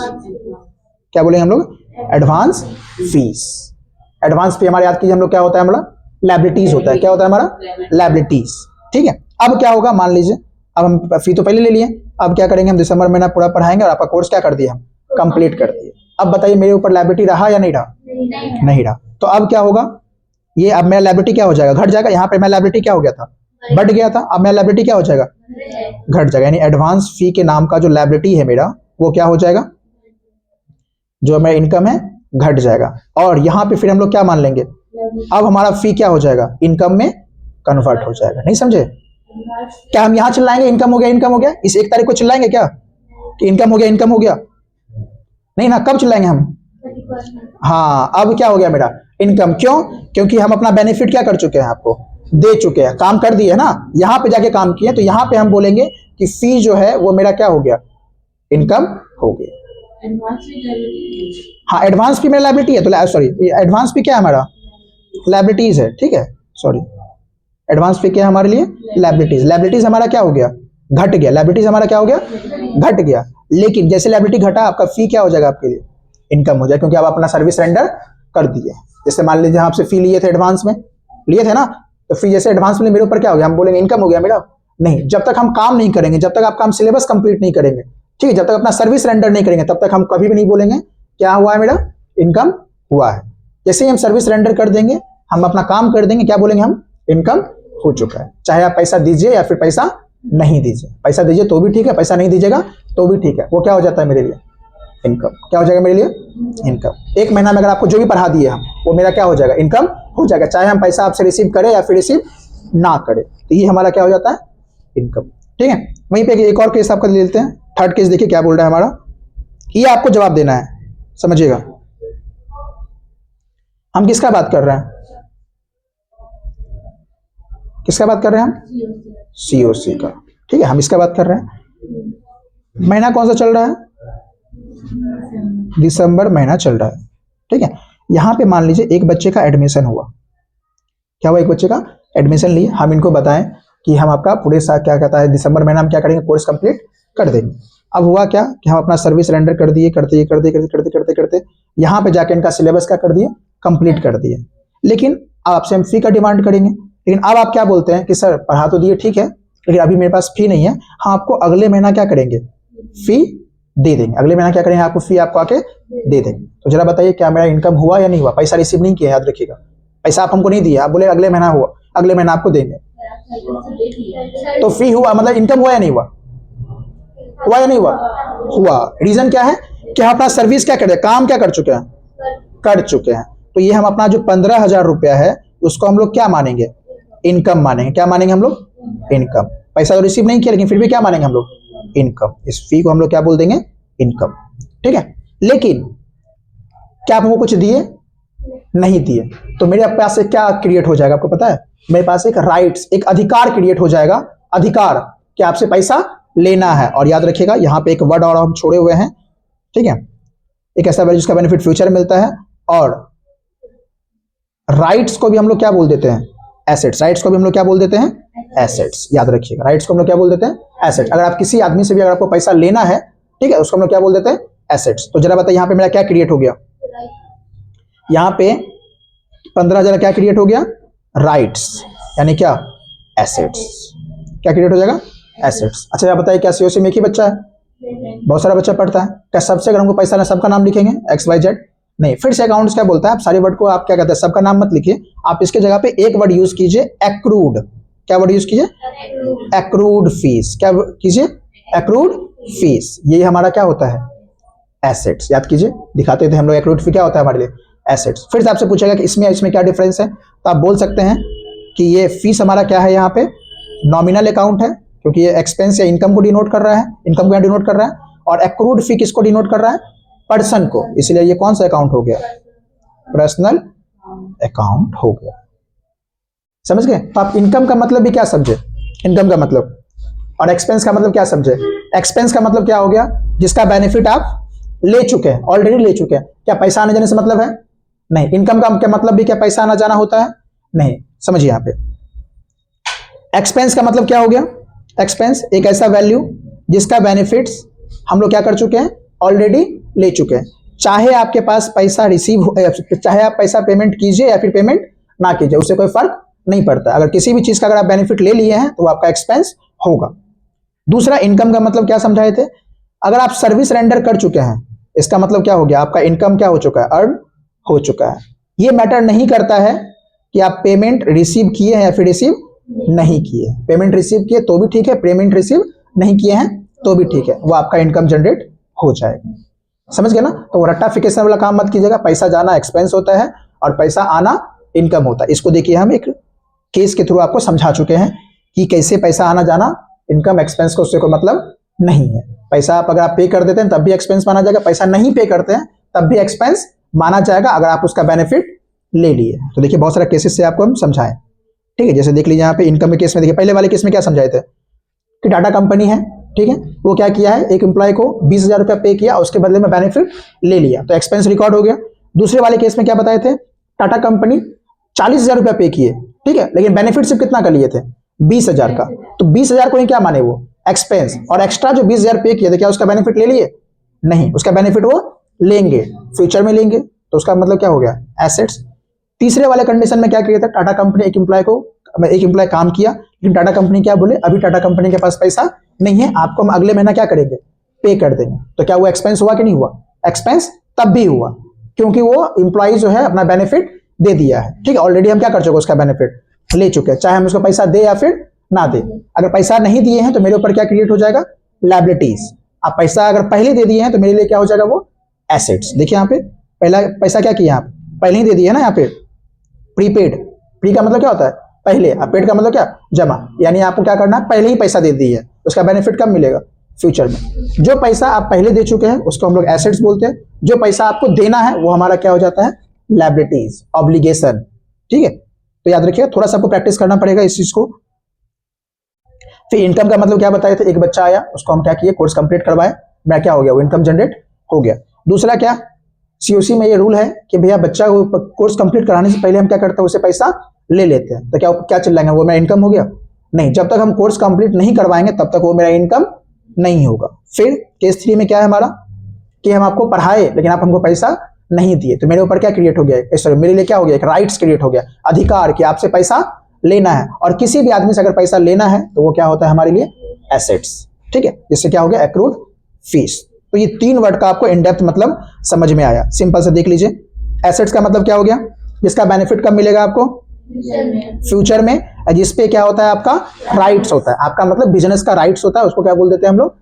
क्या बोलेंगे हम लोग? Advance fees. एडवांस फी हमारे याद कीजिए हम लोग क्या होता है हमारा? लायबिलिटीज होता है। क्या होता है हमारा? लायबिलिटीज, ठीक है। अब क्या होगा, मान लीजिए अब हम फी तो पहले ले लिए, अब क्या करेंगे हम? दिसंबर महीना पूरा पढ़ाएंगे और आपका कोर्स क्या कर दिया? हम कंप्लीट कर दिए। अब बताइए मेरे ऊपर लायबिलिटी रहा या नहीं रहा? नहीं रहा। तो अब क्या होगा? ये अब मेरा लायबिलिटी क्या हो जाएगा, घट जाएगा। यहाँ पे मेरा लायबिलिटी क्या हो गया था, बढ़ गया था। अब मेरा लायबिलिटी क्या हो जाएगा, घट जाएगा। यानी एडवांस फी के नाम का जो लायबिलिटी है मेरा, वो क्या हो जाएगा, जो मेरा इनकम है घट जाएगा। और यहाँ पे फिर हम लोग क्या मान लेंगे, अब हमारा फी क्या हो जाएगा, इनकम में कन्वर्ट हो जाएगा। नहीं समझे? क्या हम यहाँ चिल्लाएंगे इनकम हो गया, इनकम हो गया, इस 1 तारीख को चिल्लाएंगे क्या कि इनकम हो गया, इनकम हो गया? नहीं ना, कब चिल्लाएंगे हम? हाँ, अब क्या हो गया मेरा इनकम। क्यों? क्योंकि हम अपना बेनिफिट क्या कर चुके हैं, आपको दे चुके हैं, काम कर दिए है ना, यहाँ पे जाके काम किए। तो यहाँ पे हम बोलेंगे कि फी जो है वो मेरा क्या हो गया, इनकम हो गया। हाँ, एडवांस फी मेरा लायबिलिटी है, तो सॉरी एडवांस फी क्या है हमारा, लायबिलिटीज है। ठीक है, सॉरी एडवांस फी क्या है हमारे लिए, लायबिलिटीज। लायबिलिटीज हमारा क्या हो गया, घट गया। लायबिलिटीज हमारा क्या हो गया, घट गया। लेकिन जैसे लायबिलिटी घटा, आपका फी क्या हो जाएगा, आपके लिए इनकम हो जाएगा, क्योंकि आप अपना सर्विस रेंडर कर दिए। जैसे मान लीजिए आपसे फी लिए थे, एडवांस में लिए थे ना, तो फी जैसे एडवांस में मेरे ऊपर क्या हो गया, हम बोलेंगे इनकम हो गया मेरा? नहीं, जब तक हम काम नहीं करेंगे, जब तक आप काम सिलेबस कंप्लीट नहीं करेंगे, ठीक है, जब तक अपना सर्विस रेंडर नहीं करेंगे, तब तक हम कभी भी नहीं बोलेंगे क्या हुआ है मेरा, इनकम हुआ है। जैसे ही हम सर्विस रेंडर कर देंगे, हम अपना काम कर देंगे, क्या बोलेंगे हम, इनकम हो चुका है। चाहे आप पैसा दीजिए या फिर पैसा नहीं दीजिए, पैसा दीजिए तो भी ठीक है, पैसा नहीं दीजिएगा तो भी ठीक है, वो क्या हो जाता है मेरे लिए, इनकम। क्या हो जाएगा मेरे लिए, इनकम। 1 महीना में अगर आपको जो भी पढ़ा दिए हम, वो मेरा क्या हो जाएगा, इनकम हो जाएगा, चाहे हम पैसा आपसे रिसीव करें या फिर रिसीव ना करें। तो ये हमारा क्या हो जाता है, इनकम। ठीक है, वहीं पे एक और केस आपका ले लेते हैं। थर्ड केस देखिए क्या बोल रहा है हमारा, ये आपको जवाब देना है, समझिएगा। हम किसका बात कर रहे हैं, किसका बात कर रहे हैं हम, सीओसी का। ठीक है, हम इसका बात कर रहे हैं। महीना कौन सा चल रहा है, दिसंबर महीना चल रहा है। ठीक है, यहां पे मान लीजिए एक बच्चे का एडमिशन हुआ। क्या हुआ, एक बच्चे का एडमिशन लिए। हम इनको बताएं कि हम आपका पूरे साल क्या कहता है, दिसंबर महीना में क्या करेंगे, कोर्स कंप्लीट कर देंगे। अब हुआ क्या कि हम अपना सर्विस रेंडर कर दिए, करते करते यहाँ पे जाके इनका सिलेबस क्या कर दिए, कंप्लीट कर दिए। लेकिन अब आपसे हम फी का डिमांड करेंगे। लेकिन अब आप क्या बोलते हैं कि सर पढ़ा तो दिए, ठीक है, लेकिन अभी मेरे पास फी नहीं है। हम आपको अगले महीना क्या करेंगे, फी दे देंगे। अगले महीना क्या करेंगे, आपको फी आपको आके दे देंगे। तो जरा बताइए क्या मेरा इनकम हुआ या नहीं हुआ? पैसा रिसीव नहीं किया, याद रखिएगा, पैसा आप हमको नहीं दिया, आप बोले अगले महीना हुआ, अगले महीना आपको देंगे। तो फी हुआ, मतलब इनकम हुआ या नहीं हुआ, हुआ या नहीं हुआ, हुआ। रीजन क्या है कि हम अपना सर्विस क्या कर रहे हैं, काम क्या कर चुके हैं, कर चुके हैं। तो ये हम अपना जो 15,000 रुपया है, उसको हम लोग क्या मानेंगे, इनकम मानेंगे। क्या मानेंगे हम लोग, इनकम। पैसा तो रिसीव नहीं किया, लेकिन फिर भी क्या मानेंगे हम लोग, इनकम। इस फी को हम लोग क्या बोल देंगे, इनकम। ठीक है, लेकिन क्या आप हमको कुछ दिए, नहीं दिए, तो मेरे पास से क्या क्रिएट हो जाएगा, आपको पता है, मेरे पास एक राइट्स, एक अधिकार क्रिएट हो जाएगा। अधिकार कि आपसे पैसा लेना है। और याद रखिएगा यहाँ पे एक वर्ड और हम छोड़े हुए हैं। ठीक है, एक ऐसा वैल्यू जिसका बेनिफिट फ्यूचर मिलता है। और राइट्स को भी हम लोग क्या बोल देते हैं, एसेट्स। राइट्स को भी हम लोग क्या बोल देते हैं, एसेट्स। याद रखिएगा, राइट्स को हम लोग क्या बोल देते हैं, एसेट्स। अगर आप किसी आदमी से भी अगर आपको पैसा लेना है, ठीक है, उसको हम लोग क्या बोल देते हैं, एसेट्स। तो जरा बताइए यहाँ पे मेरा क्या क्रिएट हो गया, यहाँ पे 15,000 क्या क्रिएट हो गया, राइट्स, यानी क्या, एसेट्स। क्या क्रिएट हो जाएगा, एसेट्स। अच्छा आप बताइए क्या सीओसी में एक ही बच्चा है, बहुत सारा बच्चा पढ़ता है, क्या सबसे अगर हमको पैसा ना, सबका नाम लिखेंगे XYZ? नहीं, फिर से अकाउंट्स क्या बोलता है, आप सारे वर्ड को आप क्या कहते हैं, सबका नाम मत लिखिए, आप इसके जगह पे एक वर्ड यूज कीजिए, एक्रूड। क्या वर्ड यूज कीजिए, एक्रूड फीस। क्या कीजिए, एक्रूड फीस। ये हमारा क्या होता है, एसेट्स। याद कीजिए, दिखाते थे हम लोग एक्रूड फी क्या होता है हमारे लिए, एसेट्स। फिर से आपसे पूछेगा कि इसमें क्या डिफरेंस है, तो आप बोल सकते हैं कि ये फीस हमारा क्या है, यहाँ पे नॉमिनल अकाउंट है, क्योंकि ये एक्सपेंस या इनकम को डिनोट कर रहा है, इनकम को यहाँ डिनोट कर रहा है। और एक्रूड फी किसको डिनोट कर रहा है, पर्सन को। इसलिए ये कौन सा अकाउंट हो गया, पर्सनल अकाउंट हो गया। समझ गए? तो आप इनकम का मतलब भी क्या समझे, इनकम का मतलब, और एक्सपेंस का मतलब क्या समझे। एक्सपेंस का मतलब क्या हो गया, जिसका बेनिफिट आप ले चुके हैं, ऑलरेडी ले चुके हैं। क्या पैसा आने जाने से मतलब है, नहीं। इनकम का क्या मतलब भी क्या पैसा आना जाना होता है, नहीं। समझिए यहाँ पे एक्सपेंस का मतलब क्या हो गया, एक्सपेंस एक ऐसा वैल्यू जिसका बेनिफिट्स हम लोग क्या कर चुके हैं, ऑलरेडी ले चुके हैं। चाहे आपके पास पैसा रिसीव, चाहे आप पैसा पेमेंट कीजिए या फिर पेमेंट ना कीजिए, उससे कोई फर्क नहीं पड़ता। अगर किसी भी चीज का अगर आप बेनिफिट ले लिए हैं तो आपका एक्सपेंस होगा। दूसरा, इनकम का मतलब क्या समझाए थे, अगर आप सर्विस रेंडर कर चुके हैं, इसका मतलब क्या हो गया, आपका इनकम क्या हो चुका है, अर्न हो चुका है। ये मैटर नहीं करता है कि आप पेमेंट रिसीव किए हैं या फिर रिसीव नहीं किए। पेमेंट रिसीव किए तो भी ठीक है, पेमेंट रिसीव नहीं किए हैं तो भी ठीक है, वो आपका इनकम जनरेट हो जाएगा। समझ गए ना? तो वो रट्टाफिकेशन वाला काम मत कीजिएगा। पैसा जाना एक्सपेंस होता है और पैसा आना इनकम होता है। इसको देखिए, हम एक केस के थ्रू आपको समझा चुके हैं कि कैसे पैसा आना जाना इनकम एक्सपेंस को उससे कोई मतलब नहीं है। पैसा आप अगर आप पे कर देते हैं तब भी एक्सपेंस माना जाएगा, पैसा नहीं पे करते हैं तब भी एक्सपेंस माना जाएगा अगर आप उसका बेनिफिट ले लिए। तो देखिए बहुत सारा केसेस से आपको हम समझाएं, ठीक है। जैसे देख लीजिए यहाँ पे इनकम के केस में, देखिए पहले वाले केस में क्या समझाए थे कि टाटा कंपनी है, ठीक है, वो क्या किया है, एक एम्प्लॉय को 20,000 रुपया पे किया, उसके बदले में बेनिफिट ले लिया, तो एक्सपेंस रिकॉर्ड हो गया। दूसरे वाले केस में क्या बताए थे, टाटा कंपनी 40,000 रुपया पे किए, ठीक है, लेकिन बेनिफिट सिर्फ कितना का लिए थे, 20,000 का। तो 20,000 को ही क्या माने, वो एक्सपेंस, और एक्स्ट्रा जो 20,000 पे किए थे क्या उसका बेनिफिट ले लिए, नहीं, उसका बेनिफिट वो लेंगे, फ्यूचर में लेंगे, तो उसका मतलब क्या हो गया, एसेट्स। तीसरे वाले कंडीशन में क्या किया था, टाटा कंपनी एक एम्प्लॉय काम किया, लेकिन टाटा कंपनी क्या बोले, अभी टाटा कंपनी के पास पैसा नहीं है, आपको हम अगले महीना क्या करेंगे, पे कर देंगे। तो क्या वो एक्सपेंस हुआ कि नहीं हुआ, एक्सपेंस तब भी हुआ, क्योंकि वो एम्प्लॉय जो है अपना बेनिफिट दे दिया है, ठीक है, ऑलरेडी हम क्या कर चुके, उसका बेनिफिट ले चुके हैं, चाहे हम उसको पैसा दे या फिर ना दे। अगर पैसा नहीं दिए हैं तो मेरे ऊपर क्या क्रिएट हो जाएगा, लायबिलिटीज। आप पैसा अगर पहले दे दिए हैं तो मेरे लिए क्या हो जाएगा, वो एसेट्स। देखिए यहाँ पे पहला पैसा क्या किया, आप पहले ही दे दिए ना, यहाँ पे प्रीपेड, प्री का मतलब क्या होता है पहले, और पेड का मतलब क्या, जमा, यानी आपको क्या करना है, पहले ही पैसा दे दिए है, उसका बेनिफिट कब मिलेगा, फ्यूचर में। जो पैसा आप पहले दे चुके हैं उसको हम लोग एसेट्स बोलते हैं, जो पैसा आपको देना है वो हमारा क्या हो जाता है, लायबिलिटीज, ऑब्लिगेशन, ठीक है। तो याद रखिएगा, थोड़ा सा आपको प्रैक्टिस करना पड़ेगा इस चीज को। फिर इनकम का मतलब क्या बताए थे, एक बच्चा आया, उसको हम क्या किए, कोर्स कंप्लीट करवाए, मैं क्या हो गया, वो इनकम जनरेट हो गया। दूसरा क्या, सीओसी में ये रूल है कि भैया बच्चा को कोर्स कंप्लीट कराने से पहले हम क्या करते हैं, उससे पैसा ले लेते हैं, तो क्या क्या चिल्लाएंगे, वो मेरा इनकम हो गया, नहीं, जब तक हम कोर्स कंप्लीट नहीं करवाएंगे तब तक वो मेरा इनकम नहीं होगा। फिर केस 3 में क्या है हमारा, कि हम आपको पढ़ाए लेकिन आप हमको पैसा नहीं दिए, तो मेरे ऊपर क्या क्रिएट हो गया, सॉरी मेरे लिए क्या हो गया, एक राइट्स क्रिएट हो गया, अधिकार, कि आपसे पैसा लेना है, और किसी भी आदमी से अगर पैसा लेना है तो वो क्या होता है हमारे लिए, एसेट्स, ठीक है। इससे क्या हो गया, एक्रूड फीस। तो ये 3 वर्ड का आपको इन डेप्थ मतलब समझ में आया, सिंपल से देख लीजिए। एसेट्स का मतलब क्या हो गया, जिसका बेनिफिट कब मिलेगा आपको, फ्यूचर में, जिसपे क्या होता है, आपका राइट्स होता है, आपका मतलब बिजनेस का राइट्स होता है, उसको क्या बोल देते हैं हम लोग,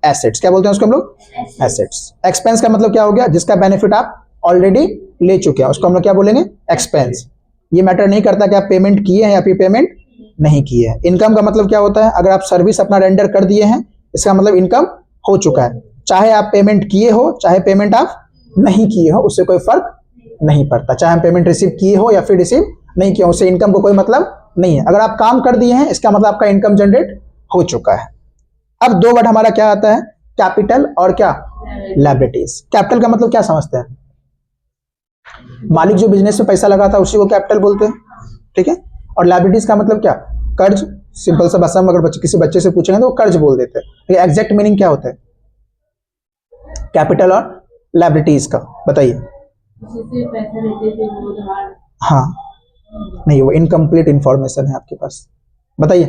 एसेट्स। क्या बोलते हैं उसको हम लोग, एसेट्स। एक्सपेंस का मतलब क्या हो गया, जिसका बेनिफिट आप ऑलरेडी ले चुके हैं, उसको हम लोग क्या बोलेंगे, एक्सपेंस। ये मैटर नहीं करता कि आप पेमेंट किए हैं या फिर पेमेंट नहीं किए हैं। इनकम का मतलब क्या होता है, अगर आप सर्विस अपना रेंडर कर दिए हैं, इसका मतलब इनकम हो चुका है, चाहे आप पेमेंट किए हो चाहे पेमेंट आप नहीं किए हो, उससे कोई फर्क नहीं पड़ता, चाहे हम पेमेंट रिसीव किए हो या फिर रिसीव नहीं किया, उससे इनकम को कोई मतलब नहीं है। अगर आप काम कर दिए हैं इसका मतलब आपका इनकम जनरेट हो चुका है। अब 2 वर्ड हमारा क्या आता है, कैपिटल और क्या, लायबिलिटीज। कैपिटल का मतलब क्या समझते हैं, मालिक जो बिजनेस में पैसा लगाता है उसी को कैपिटल बोलते हैं, ठीक है। और लायबिलिटीज का मतलब क्या, कर्ज, सिंपल सा भाषा में अगर किसी बच्चे से पूछेंगे तो वो कर्ज बोल देते हैं। एग्जैक्ट मीनिंग क्या होता है कैपिटल और लायबिलिटीज का, बताइए। पैसा लेते थे वो उधार, हाँ, नहीं, वो इनकम्प्लीट इंफॉर्मेशन है आपके पास, बताइए।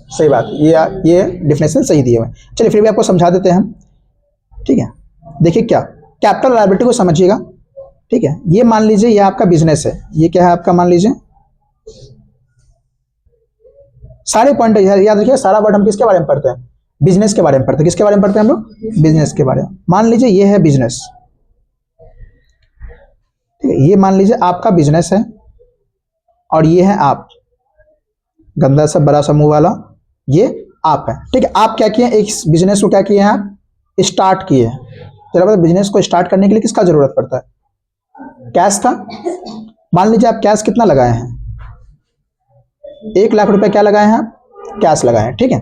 सही बात, ये डिफिनेशन सही दिए हुए। चलिए फिर भी आपको समझा देते हैं हम, ठीक है। देखिए क्या, कैपिटल लायबिलिटी को समझिएगा, ठीक है। ये मान लीजिए ये आपका बिजनेस है, ये क्या है आपका, मान लीजिए, सारे पॉइंट याद रखिए, सारा वर्ड हम किसके बारे में पढ़ते हैं, बिजनेस के बारे में पढ़ते हैं। किसके बारे में पढ़ते हैं हम लोग, बिजनेस के बारे में। मान लीजिए ये है बिजनेस, ठीक है, ये मान लीजिए आपका बिजनेस है, और ये है आप, गंदा सा बड़ा सा मुंह वाला, ये आप है, ठीक है। आप क्या किए, एक बिजनेस को क्या किए हैं आप, स्टार्ट किए। चलो मतलब बिजनेस को स्टार्ट करने के लिए किसका जरूरत पड़ता है, कैश का। मान लीजिए आप कैश कितना लगाए हैं, 1 लाख रुपए क्या लगाए हैं आप, कैश लगाए हैं, ठीक है।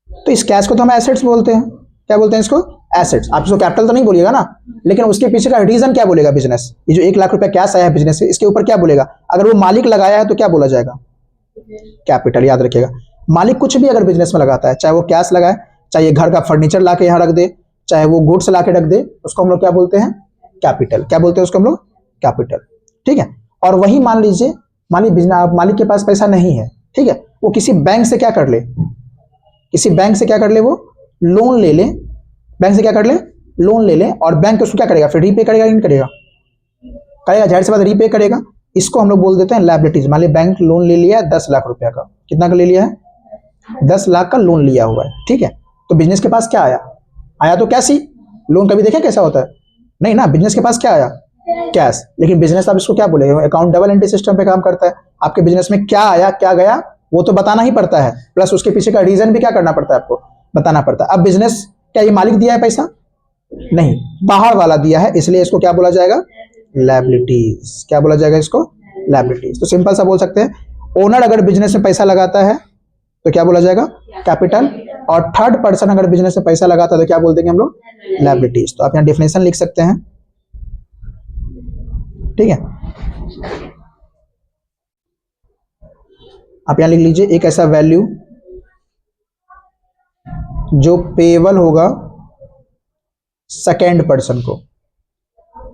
तो इस कैश को तो हम एसेट्स बोलते हैं, क्या बोलते हैं इसको, एसेट्स। आप इसको कैपिटल तो नहीं बोलिएगा ना, लेकिन उसके पीछे का रीजन क्या बोलेगा, बिजनेस। ये जो 1 लाख रुपए कैश आया है बिजनेस से, इसके ऊपर क्या बोलेगा, अगर वो मालिक लगाया है तो क्या बोला जाएगा, कैपिटल। याद रखिएगा, मालिक कुछ भी अगर बिजनेस में लगाता है, चाहे वो कैश लगाए, चाहे घर का फर्नीचर ला के यहाँ रख दे, चाहे वो गुड्स ला के रख दे, उसको हम लोग क्या बोलते हैं, कैपिटल। क्या बोलते हैं उसको हम लोग, कैपिटल, ठीक है। और वही मान लीजिए मालिक के पास पैसा नहीं है, ठीक है, वो किसी बैंक से क्या कर ले, किसी बैंक से क्या कर ले, वो लोन ले ले, बैंक से क्या कर ले, लोन ले लें और बैंक उसको क्या करेगा, फिर रीपे करेगा कि नहीं करेगा, करेगा, जाहिर सी बात रीपे करेगा। इसको हम लोग बोल देते हैं लायबिलिटीज। मान लीजिए बैंक लोन ले लिया है 10 लाख रुपया का, कितना का ले लिया है, 10 लाख का लोन लिया हुआ है, ठीक है। तो बिजनेस के पास क्या आया, आया तो कैश ही। लोन कभी देखे कैसा होता है, नहीं ना, बिजनेस के पास क्या आया, कैश। लेकिन बिजनेस आप इसको क्या बोलेंगे, अकाउंट डबल एंट्री सिस्टम पे काम करता है। आपके बिजनेस में क्या आया क्या गया वो तो बताना ही पड़ता है, प्लस उसके पीछे का रीजन भी क्या करना पड़ता है, आपको बताना पड़ता है। अब बिजनेस क्या ये मालिक दिया है पैसा, नहीं, बाहर वाला दिया है, इसलिए इसको क्या बोला जाएगा, लायबिलिटीज। क्या बोला जाएगा इसको, लायबिलिटीज। तो सिंपल सा बोल सकते हैं, ओनर अगर बिजनेस में पैसा लगाता है तो क्या बोला जाएगा, कैपिटल, और थर्ड पर्सन अगर बिजनेस में पैसा लगाता है तो क्या बोल देंगे हम लोग, लायबिलिटीज। तो आप यहाँ डेफिनेशन लिख सकते हैं, ठीक है। आप यहां लिख लीजिए, एक ऐसा वैल्यू जो पेएबल होगा सेकेंड पर्सन को।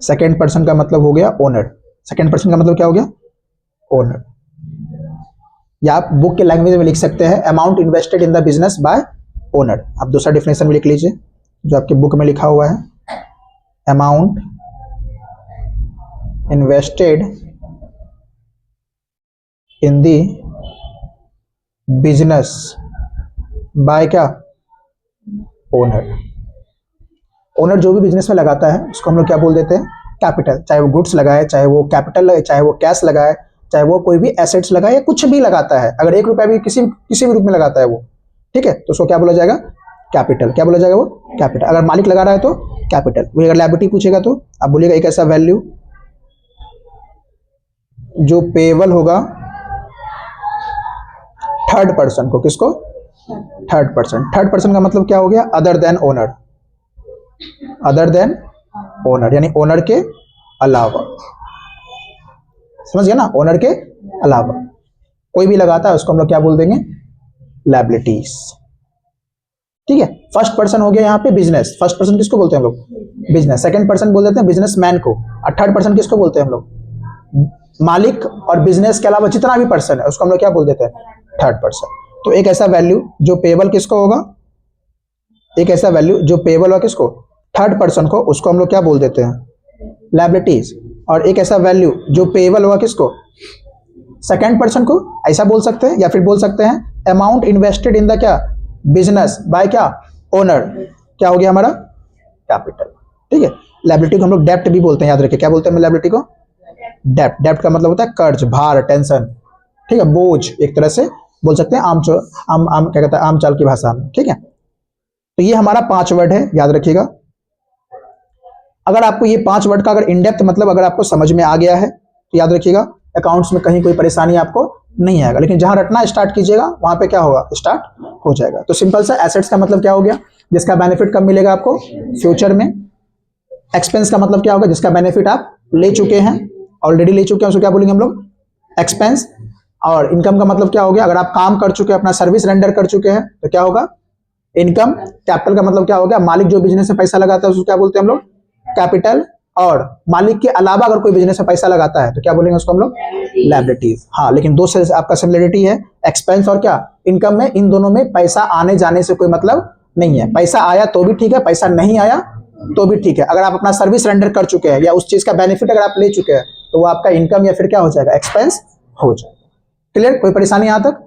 सेकेंड पर्सन का मतलब हो गया ओनर, सेकेंड पर्सन का मतलब क्या हो गया, ओनर। या आप बुक के लैंग्वेज में लिख सकते हैं, amount invested in the business bye owner. आप दूसरा डेफिनेशन में लिख लीजिए जो आपके बुक में लिखा हुआ है, amount invested in the business by क्या, ओनर। ओनर जो भी बिजनेस में लगाता है उसको हम लोग क्या बोल देते हैं, कैपिटल। चाहे वो गुड्स लगाए, चाहे वो कैपिटल लगाए, चाहे वो कैश लगाए, चाहे वो कोई भी एसेट्स लगाए, या कुछ भी लगाता है, अगर 1 रुपया भी किसी भी रूप में लगाता है वो, ठीक है, तो उसको क्या बोला जाएगा, कैपिटल। क्या बोला जाएगा वो, कैपिटल। अगर मालिक लगा रहा है तो कैपिटल। वही अगर लायबिलिटी पूछेगा तो आप बोलिएगा एक ऐसा वैल्यू जो पेएबल होगा थर्ड पर्सन को। किसको, थर्ड पर्सन। थर्ड पर्सन का मतलब क्या हो गया, other than owner, other than owner, यानी ओनर के अलावा। समझ गया ना, ओनर के अलावा कोई भी लगाता है उसको हम लोग क्या बोल देंगे, लायबिलिटीज, ठीक है। फर्स्ट पर्सन हो गया यहाँ पे बिजनेस। फर्स्ट पर्सन किसको बोलते हैं हम लोग, बिजनेस। सेकंड पर्सन बोल देते हैं बिजनेसमैन को, और थर्ड पर्सन किसको बोलते हैं हम लोग, मालिक और बिजनेस के अलावा जितना भी पर्सन है उसको हम लोग क्या बोल देते हैं, थर्ड पर्सन। तो एक ऐसा वैल्यू जो पेएबल किसको होगा, एक ऐसा वैल्यू जो पेएबल होगा किसको, थर्ड पर्सन को, उसको हम लोग क्या बोल देते हैं, लायबिलिटीज। और एक ऐसा वैल्यू जो पेएबल होगा किसको, सेकंड पर्सन को, ऐसा बोल सकते हैं। या फिर बोल सकते हैं अमाउंट इन्वेस्टेड इन द क्या, बिजनेस बाय क्या, ओनर। क्या हो गया हमारा, कैपिटल, ठीक है। लायबिलिटी को हम लोग डेप्ट भी बोलते हैं, याद रखिए। क्या बोलते हैं लायबिलिटी को, डेप्ट। डेप्ट का मतलब होता है कर्ज, भार, टेंशन, ठीक है, बोझ, एक तरह से बोल सकते हैं आम क्या कहता है, आम चाल की भाषा में, ठीक है। तो ये हमारा 5 वर्ड है, याद रखिएगा। अगर आपको ये 5 वर्ड का अगर इनडेप्थ मतलब अगर आपको समझ में आ गया है तो याद रखिएगा, अकाउंट्स में कहीं कोई परेशानी आपको नहीं आएगा। लेकिन जहां रटना स्टार्ट कीजिएगा वहां पे क्या होगा, स्टार्ट हो जाएगा। तो सिंपल सा, एसेट्स का मतलब क्या हो गया, जिसका बेनिफिट कब मिलेगा आपको, फ्यूचर में। एक्सपेंस का मतलब क्या होगा, जिसका बेनिफिट आप ले चुके हैं, ऑलरेडी ले चुके हैं, उसको क्या बोलेंगे हम लोग, एक्सपेंस। और इनकम का मतलब क्या हो गया, अगर आप काम कर चुके हैं, अपना सर्विस रेंडर कर चुके हैं तो क्या होगा, इनकम। कैपिटल का मतलब क्या हो गया, मालिक जो बिजनेस में पैसा लगाता है उसको क्या बोलते हैं हम लोग, कैपिटल। और मालिक के अलावा अगर कोई बिजनेस में पैसा लगाता है तो क्या बोलेंगे उसको हम लोग, लायबिलिटीज। हाँ, लेकिन दो से आपका सिमिलरिटी है, एक्सपेंस और क्या, इनकम में। इन दोनों में पैसा आने जाने से कोई मतलब नहीं है। पैसा आया तो भी ठीक है, पैसा नहीं आया तो भी ठीक है। अगर आप अपना सर्विस रेंडर कर चुके हैं या उस चीज का बेनिफिट अगर आप ले चुके हैं तो वो आपका इनकम या फिर क्या हो जाएगा, एक्सपेंस हो जाएगा। क्लियर, कोई परेशानी यहां तक।